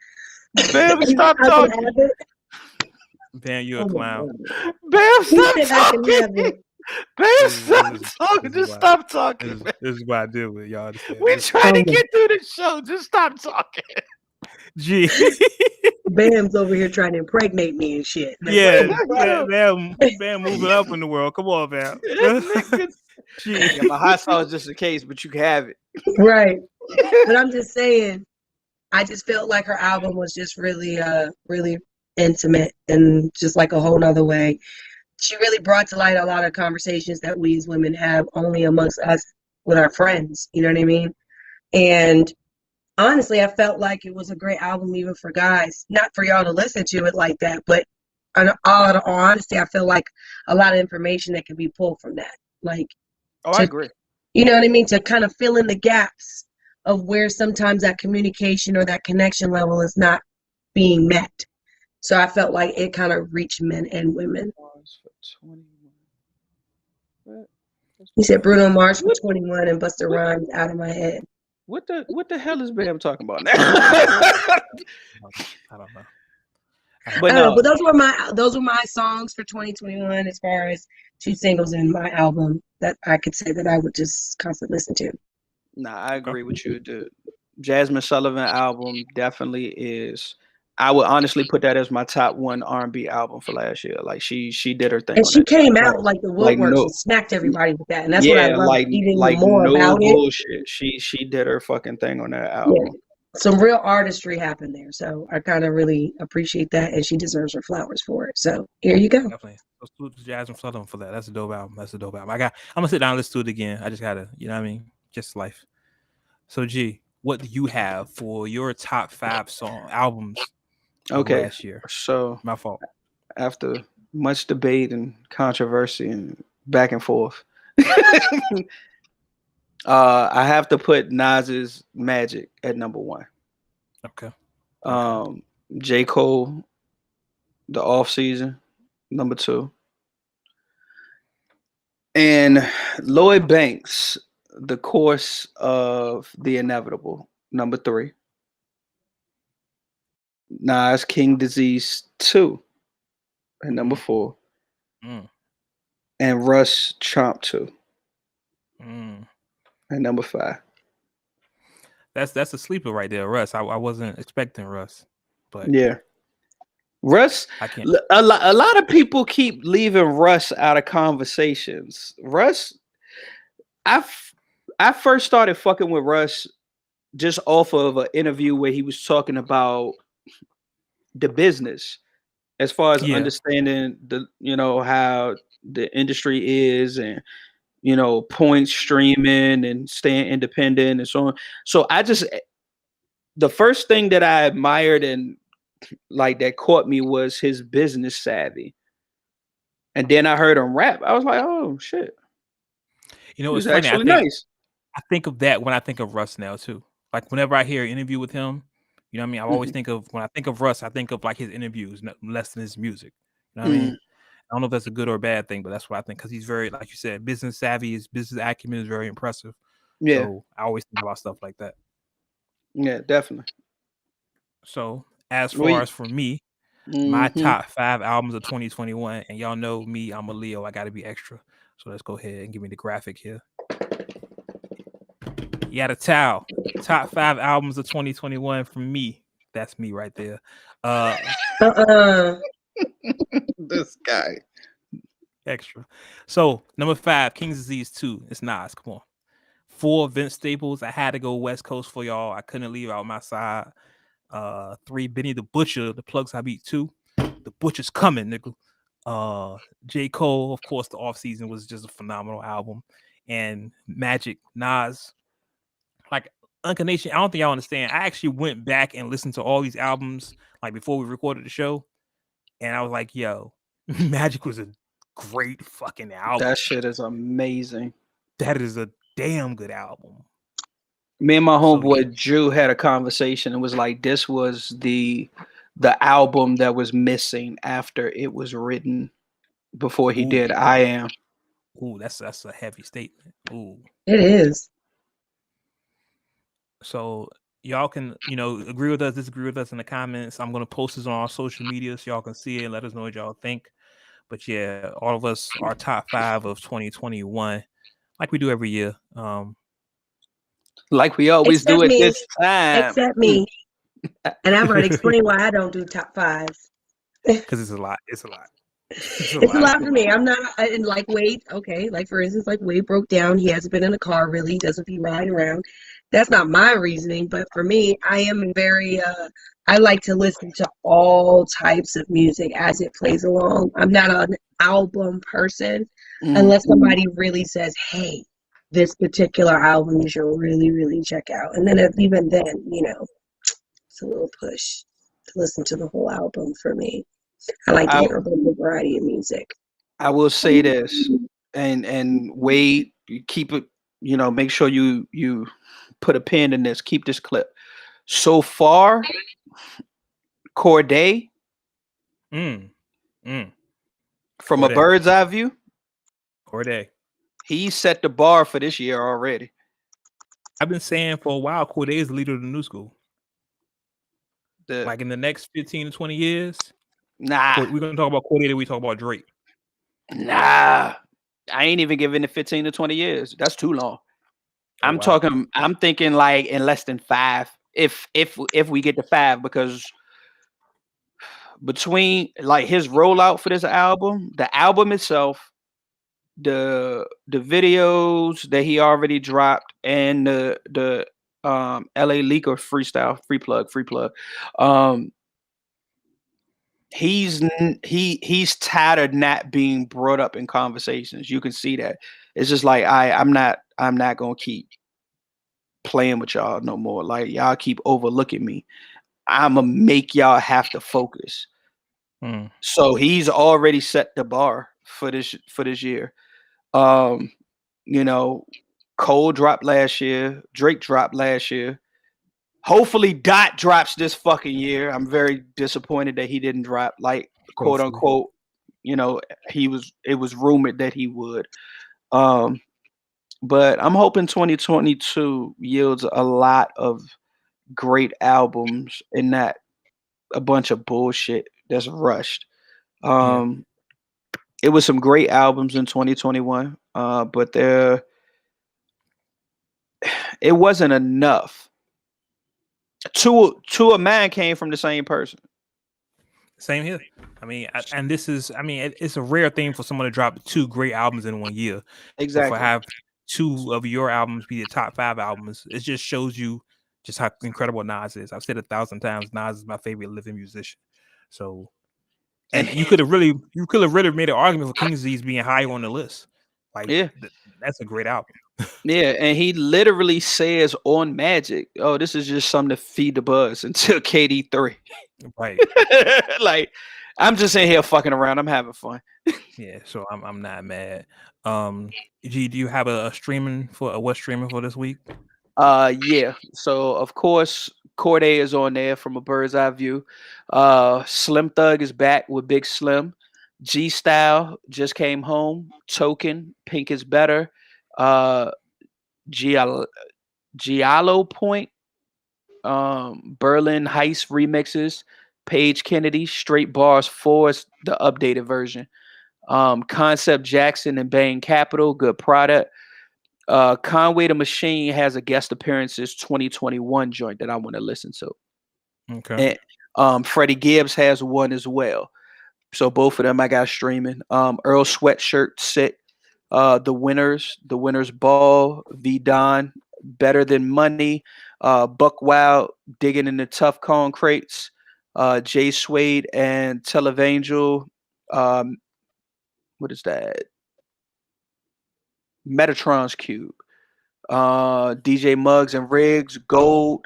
Speaker 2: Bam, stop talking.
Speaker 1: Bam, you a clown.
Speaker 2: Bam, stop talking. Bam, stop talking. Just stop talking.
Speaker 1: This is what I deal with, y'all.
Speaker 2: We're trying to get through the show. Just stop talking.
Speaker 1: Gee.
Speaker 3: Bam's over here trying to impregnate me and shit.
Speaker 1: Yeah, Bam moving up in the world. Come on, Bam.
Speaker 2: Yeah, my hot sauce just in case, but you can have it.
Speaker 3: Right. But I'm just saying, I just felt like her album was just really, really intimate and just like a whole nother way. She really brought to light a lot of conversations that we as women have only amongst us with our friends. You know what I mean? And honestly, I felt like it was a great album even for guys. Not for y'all to listen to it like that, but in all honesty, I feel like a lot of information that can be pulled from that. Like,
Speaker 2: I agree.
Speaker 3: You know what I mean? To kind of fill in the gaps of where sometimes that communication or that connection level is not being met. So I felt like it kind of reached men and women. He said Bruno Mars for 21 and Busta Rhymes out of my head.
Speaker 2: What the hell is Bam talking about now?
Speaker 1: I don't know.
Speaker 3: But no. But those were my songs for 2021 as far as 2 singles in my album that I could say that I would just constantly listen to.
Speaker 2: Nah, I agree with you. The Jasmine Sullivan album definitely is. I would honestly put that as my top 1 R&B album for last year. Like she did her thing.
Speaker 3: And she came out like the woodworks and smacked everybody with that. And that's what I love even more about
Speaker 2: bullshit. it. She did her fucking thing on that album.
Speaker 3: Yeah. Some real artistry happened there. So I kind of really appreciate that. And she deserves her flowers for it. So here you go.
Speaker 1: Definitely. Let's do Jasmine Sullivan for that. That's a dope album. I'm gonna sit down and listen to it again. I just gotta, you know what I mean? Just life. So G, what do you have for your top 5 albums last year?
Speaker 2: So
Speaker 1: my fault.
Speaker 2: After much debate and controversy and back and forth, I have to put Nas's Magic at number 1.
Speaker 1: Okay.
Speaker 2: J. Cole, The Off Season, number 2. And Lloyd Banks, The Course of the Inevitable, number 3. Nas King Disease 2 at number 4. And Russ Chomp 2 at number 5.
Speaker 1: That's a sleeper right there, Russ. I wasn't expecting Russ, but
Speaker 2: yeah, Russ.
Speaker 1: I can't.
Speaker 2: A lot of people keep leaving Russ out of conversations. Russ, I first started fucking with Russ just off of an interview where he was talking about the business, as far as understanding the, how the industry is, and points streaming and staying independent and so on. So the first thing that I admired and like that caught me was his business savvy. And then I heard him rap. I was like, oh shit.
Speaker 1: It's funny. I think of that when I think of Russ now too. Like whenever I hear an interview with him, you know what I mean? I always think of, when I think of Russ, I think of like his interviews, less than his music. You know what I mean? I don't know if that's a good or a bad thing, but that's what I think, because he's very, like you said, business savvy. His business acumen is very impressive.
Speaker 2: Yeah.
Speaker 1: So I always think about stuff like that.
Speaker 2: Yeah, definitely.
Speaker 1: So as far as for me, my top 5 albums of 2021, and y'all know me, I'm a Leo. I got to be extra. So let's go ahead and give me the graphic here. Yeah, the towel. Top 5 albums of 2021 from me. That's me right there.
Speaker 2: This guy.
Speaker 1: Extra. So number 5, King's Disease 2. It's Nas. Come on. 4, Vince Staples. I had to go West Coast for y'all. I couldn't leave out my side. 3, Benny the Butcher. The Plugs I Beat 2. The Butcher's coming, nigga. J. Cole, of course, the Off Season was just a phenomenal album. And Magic, Nas. Like Uncanation, I don't think y'all understand. I actually went back and listened to all these albums like before we recorded the show. And I was like, yo, Magic was a great fucking album.
Speaker 2: That shit is amazing.
Speaker 1: That is a damn good album.
Speaker 2: Me and my homeboy Drew had a conversation. It was like, this was the album that was missing after it was written before he did I Am.
Speaker 1: Ooh, that's a heavy statement. Ooh.
Speaker 3: It is.
Speaker 1: So y'all can, agree with us, disagree with us in the comments. I'm going to post this on our social media so y'all can see it and let us know what y'all think. But yeah, all of us, our top 5 of 2021, like we do every year.
Speaker 2: Like we always do at this time.
Speaker 3: Except me. And I've already explained why I don't do top 5s.
Speaker 1: Because it's a lot. It's a lot.
Speaker 3: It's a lot for me. I'm not, and like Wade, okay, like for instance, like Wade broke down, he hasn't been in a car really, he doesn't be riding around. That's not my reasoning, but for me, I am very, I like to listen to all types of music as it plays along. I'm not an album person unless somebody really says, hey, this particular album you should really, really check out. And then even then, it's a little push to listen to the whole album for me. I like to hear a bit of a variety of music.
Speaker 2: I will say this, and Wade, you keep it, make sure you put a pin in this, keep this clip. So far, Corday, from
Speaker 1: Corday.
Speaker 2: a bird's eye view,
Speaker 1: Corday.
Speaker 2: He set the bar for this year already.
Speaker 1: I've been saying for a while, Corday is the leader of the new school. Like in the next 15 to 20 years, we're gonna talk about Corday, then we talk about Drake.
Speaker 2: Nah, I ain't even giving it 15 to 20 years. That's too long. I'm thinking like in less than 5. If we get to 5, because between like his rollout for this album, the album itself, the videos that he already dropped, and the LA Leaker freestyle, free plug. He's tired of not being brought up in conversations. You can see that. It's just like I'm not gonna keep playing with y'all no more. Like, y'all keep overlooking me. I'ma make y'all have to focus. So he's already set the bar for this year. Cole dropped last year, Drake dropped last year. Hopefully Dot drops this fucking year. I'm very disappointed that he didn't drop, like, quote unquote, it was rumored that he would. But I'm hoping 2022 yields a lot of great albums and not a bunch of bullshit that's rushed. It was some great albums in 2021, but it wasn't enough. Two of mine came from the same person.
Speaker 1: Same here. I mean, it's a rare thing for someone to drop 2 great albums in 1 year.
Speaker 2: Exactly.
Speaker 1: But for have 2 of your albums be the top 5 albums, it just shows you just how incredible Nas is. I've said 1,000 times, Nas is my favorite living musician. So, and you could have really made an argument for King's Disease being higher on the list. Like, that's a great album.
Speaker 2: Yeah, and he literally says on Magic, "Oh, this is just something to feed the buzz until KD3."
Speaker 1: Right.
Speaker 2: Like, I'm just in here fucking around. I'm having fun.
Speaker 1: Yeah, so I'm not mad. G, do you have a streaming for what's streaming for this week?
Speaker 2: Yeah. So of course, Corday is on there from a bird's eye view. Slim Thug is back with Big Slim. G Style just came home. Token, Pink is Better. Giallo Point, Berlin Heist remixes, Paige Kennedy, Straight Bars 4 is the updated version. Concept Jackson and Bang Capital, good product. Conway the Machine has a guest appearances 2021 joint that I want to listen to.
Speaker 1: Okay.
Speaker 2: And Freddie Gibbs has one as well. So both of them I got streaming. Earl Sweatshirt Sick. The winners Ball, V Don, Better Than Money, Buck Wild, Digging in the Tough Concrates, Jay Suede and Televangel. What is that? Metatron's Cube. DJ Muggs and Riggs, Gold.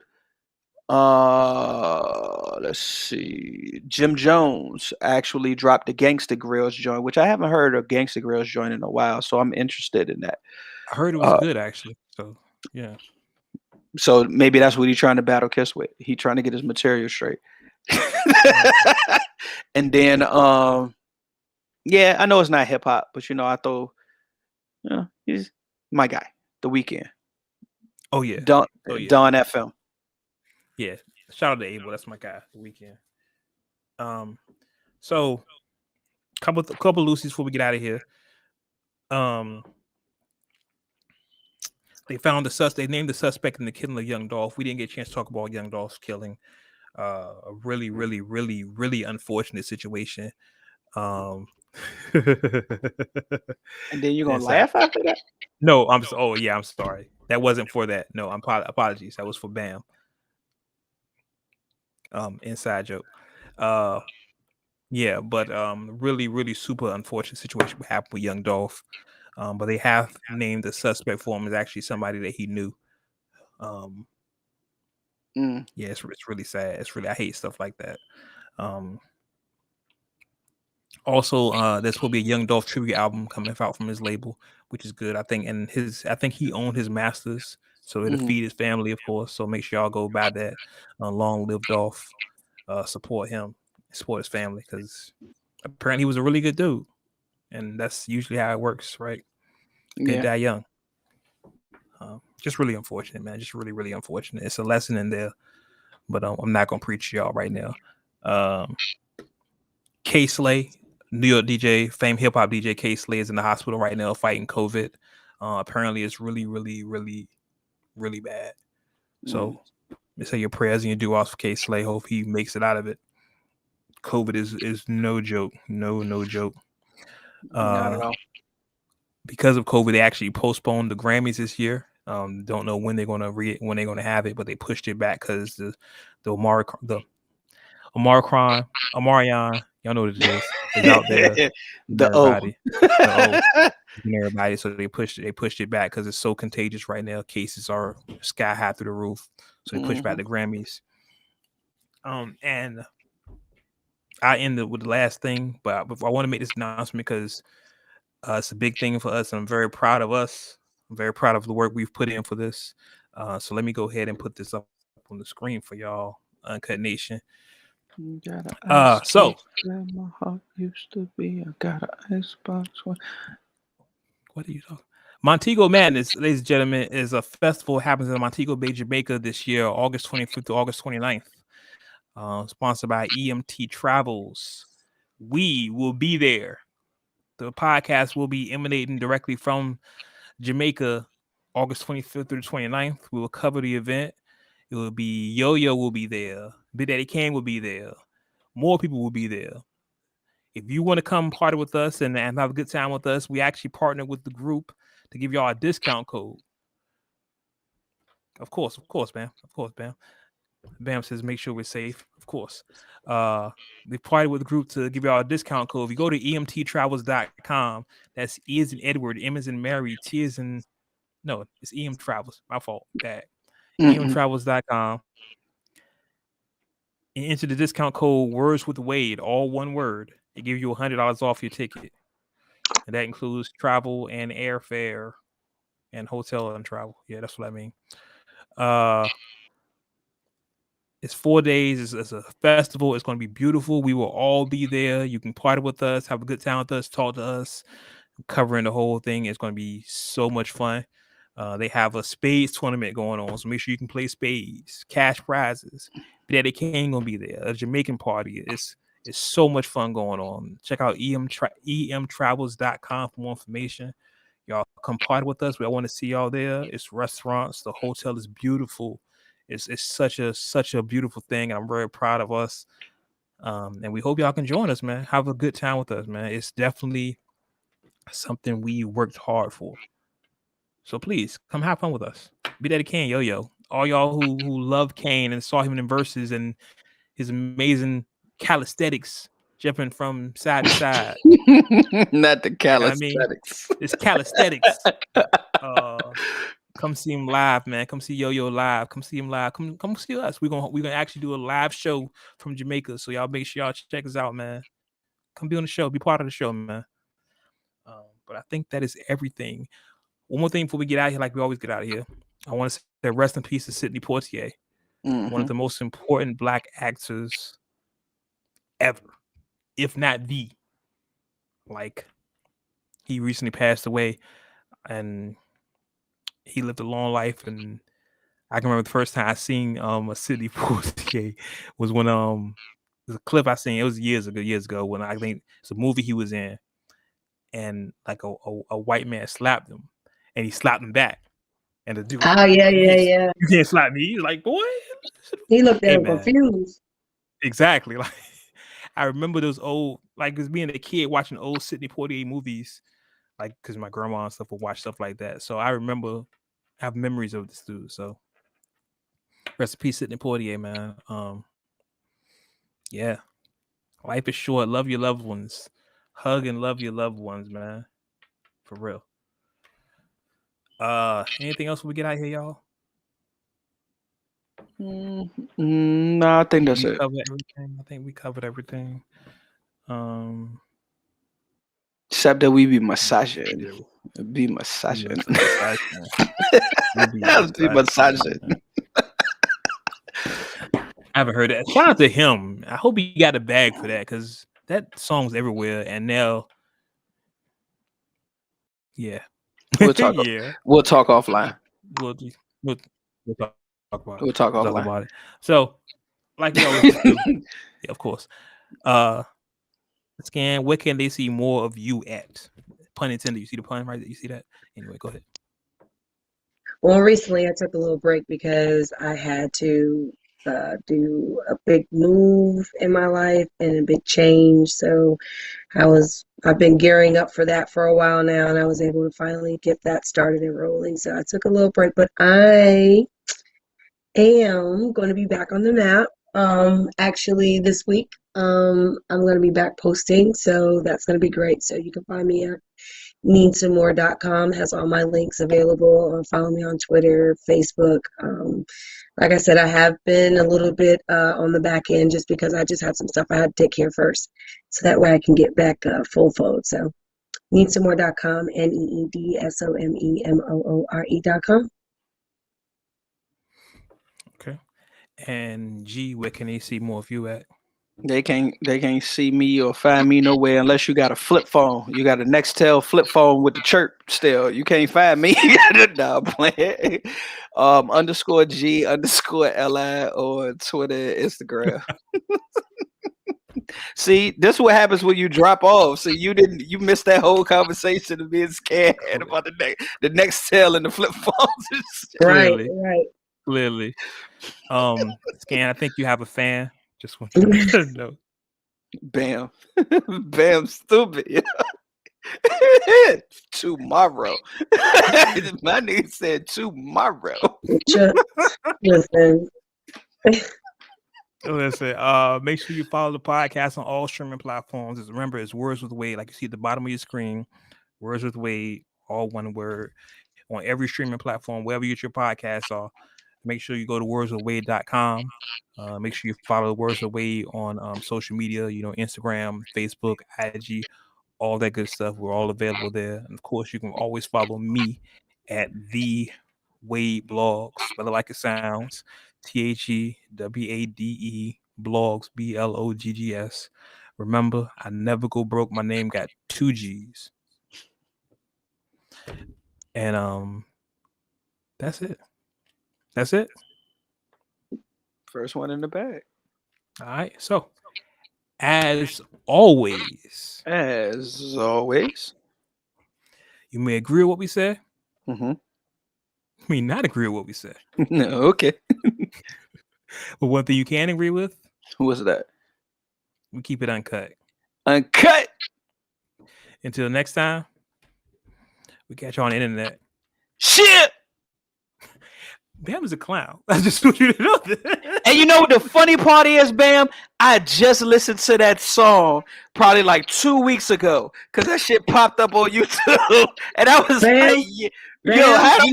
Speaker 2: Let's see. Jim Jones actually dropped the Gangsta Grills joint, which I haven't heard of Gangsta Grills joint in a while, so I'm interested in that.
Speaker 1: I heard it was good actually. So yeah.
Speaker 2: So maybe that's what he's trying to battle Kiss with. He trying to get his material straight. And then yeah, I know it's not hip hop, but I throw he's my guy, The Weeknd.
Speaker 1: Oh yeah.
Speaker 2: Don FM.
Speaker 1: Yeah. Shout out to Abel. That's my guy, The Weeknd. So couple Lucy's before we get out of here. They found they named the suspect in the killing of Young Dolph. We didn't get a chance to talk about Young Dolph's killing. A really, really, really, really unfortunate situation.
Speaker 2: And then you're gonna laugh after that?
Speaker 1: No, I'm sorry. That wasn't for that. No, apologies. That was for Bam. Inside joke. Yeah, but really, really super unfortunate situation what happened with Young Dolph. But they have named the suspect for him as actually somebody that he knew. Yeah, it's really sad. I hate stuff like that. Also, there's will be a Young Dolph tribute album coming out from his label, which is good. I think, and I think he owned his masters, so it'll feed his family, of course. So make sure y'all go buy that. Long live Dolph. Support him, support his family, because apparently he was a really good dude, and that's usually how it works, right? They die young. Just really unfortunate, man. Just really, really unfortunate. It's a lesson in there, but I'm not gonna preach to y'all right now. K Slay, New York DJ, famed hip hop DJ K Slay is in the hospital right now fighting COVID. Apparently, it's really, really, really, really bad. So, say your prayers and your du'as for K Slay. Hope he makes it out of it. COVID is no joke. No joke.
Speaker 2: Not at all.
Speaker 1: Because of COVID, they actually postponed the Grammys this year. Don't know when they're gonna have it, but they pushed it back because the Omarion, y'all know what it is out there. Everybody. So they pushed it back because it's so contagious right now. Cases are sky high through the roof. So they pushed back the Grammys. And I ended with the last thing, but I want to make this announcement because it's a big thing for us. I'm very proud of us. I'm very proud of the work we've put in for this. So let me go ahead and put this up on the screen for y'all, Uncut Nation. So
Speaker 2: where my heart used to be. I got an icebox.
Speaker 1: What are you talking? Montego Madness, ladies and gentlemen, is a festival that happens in Montego Bay, Jamaica this year, August 25th to August 29th. Sponsored by EMT Travels. We will be there. The podcast will be emanating directly from Jamaica, August 25th through the 29th. We will cover the event. It will be Yo-Yo will be there. Big Daddy Kane will be there. More people will be there. If you want to come party with us and have a good time with us, we actually partner with the group to give y'all a discount code. Of course, man. Bam says make sure we're safe. Of course. We partnered with the group to give y'all a discount code. If you go to emttravels.com, that's E as in Edward, M as in Mary, T as in no, it's EM Travels. My fault. Bad. emttravels.com. And enter the discount code WordsWithWade, all one word. It gives you $100 off your ticket. And that includes travel and airfare and hotel and travel. Yeah, that's what I mean. It's 4 days. It's a festival. It's going to be beautiful. We will all be there. You can party with us, have a good time with us, talk to us, covering the whole thing. It's going to be so much fun. They have a spades tournament going on, so make sure you can play spades, cash prizes. Daddy King gonna be there. A Jamaican party. It's so much fun going on. Check out emtravels.com for more information. Y'all come party with us. I want to see y'all there. It's restaurants. The hotel is beautiful. It's such a beautiful thing. I'm very proud of us. And we hope y'all can join us, man. Have a good time with us, man. It's definitely something we worked hard for. So please come have fun with us. Be Daddy Kane, Yo-Yo. All y'all who love Kane and saw him in Verzuz and his amazing calisthenics jumping from side to side.
Speaker 2: Not the calisthenics.
Speaker 1: It's calisthenics. Come see him live, man. Come see Yo-Yo live. Come see him live. Come see us. We're gonna actually do a live show from Jamaica. So y'all make sure y'all check us out, man. Come be on the show. Be part of the show, man. But I think that is everything. One more thing before we get out of here, like we always get out of here. I want to say rest in peace to Sidney Poitier, one of the most important Black actors ever, if not the. Like, he recently passed away, and he lived a long life. And I can remember the first time I seen a Sidney Poitier was when there's a clip I seen. It was years ago when I think it's a movie he was in, and like a white man slapped him. And he slapped him back. And the dude,
Speaker 3: yeah.
Speaker 1: You can't slap me. He's like, boy.
Speaker 3: He looked at him confused.
Speaker 1: Exactly. Like, I remember those old, like, as being a kid watching old Sidney Poitier movies, like, because my grandma and stuff would watch stuff like that. So I remember, I have memories of this dude. So rest in peace, Sidney Poitier, man. Yeah. Life is short. Love your loved ones. Hug and love your loved ones, man. For real. Anything else we get out here, y'all?
Speaker 2: No, I think that's it.
Speaker 1: Covered everything. I think we covered everything.
Speaker 2: Except that we be massaging. Be massaging. Be massaging.
Speaker 1: I haven't heard that. Shout out to him. I hope he got a bag for that because that song's everywhere. And now, yeah,
Speaker 2: we'll talk. We'll talk offline.
Speaker 1: We'll talk about it.
Speaker 2: We'll talk offline
Speaker 1: about it. So, like we always do, yeah, of course. Scan. Where can they see more of you at? Pun intended. You see the pun, right? You see that? Anyway, go ahead.
Speaker 3: Well, recently I took a little break because I had to do a big move in my life and a big change. So I've been gearing up for that for a while now, and I was able to finally get that started and rolling. So I took a little break, but I am going to be back on the map. Actually this week, I'm going to be back posting. So that's going to be great. So you can find me at NissaMoore.com. Has all my links available. Follow me on Twitter, Facebook. Like I said, I have been a little bit on the back end just because I just had some stuff I had to take care of first. So that way I can get back full fold. So NissaMoore.com, NeedSomeMoore.com.
Speaker 1: Okay. And G, where can they see more of you at?
Speaker 2: They can't see me or find me nowhere unless you got a flip phone. You got a Nextel flip phone with the chirp still. You can't find me. Nah, playing. _G_LI on Twitter, Instagram. See, this is what happens when you drop off. So you missed that whole conversation of being scared about the Nextel and the flip phones.
Speaker 3: Right.
Speaker 1: Clearly. Scan, I think you have a fan. Just want you to know.
Speaker 2: Bam. Bam, stupid. Tomorrow. My nigga said tomorrow.
Speaker 3: Listen.
Speaker 1: Listen, make sure you follow the podcast on all streaming platforms. Remember, it's Words with Wade, like you see at the bottom of your screen. Words with Wade, all one word, on every streaming platform, wherever you get your podcasts are. Make sure you go to WordsWithWade.com. Make sure you follow Words with Wade on social media, Instagram, Facebook, IG, all that good stuff. We're all available there. And of course, you can always follow me at The Wade Blogs, spell it like it sounds. THEWADE blogs, BLOGGS. Remember, I never go broke. My name got 2 G's. And that's it. That's it.
Speaker 2: First one in the bag.
Speaker 1: All right. So, as always, you may agree with what we said.
Speaker 2: Mm-hmm.
Speaker 1: You may not agree with what we said.
Speaker 2: No, okay.
Speaker 1: But one thing you can agree with.
Speaker 2: What's that?
Speaker 1: We keep it uncut.
Speaker 2: Uncut.
Speaker 1: Until next time, we catch you on the internet.
Speaker 2: Shit.
Speaker 1: Bam is a clown. I just want you to know that.
Speaker 2: And you know what the funny part is, Bam? I just listened to that song probably like 2 weeks ago because that shit popped up on YouTube, and I was like, "Yo, how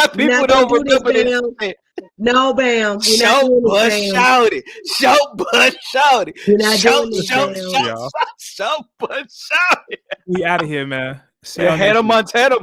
Speaker 2: people don't remember this?"
Speaker 3: No, Bam.
Speaker 2: Shout but shout it. Shout but shout it. Shout but shout it.
Speaker 1: We out of here, man.
Speaker 2: Hannah Montana.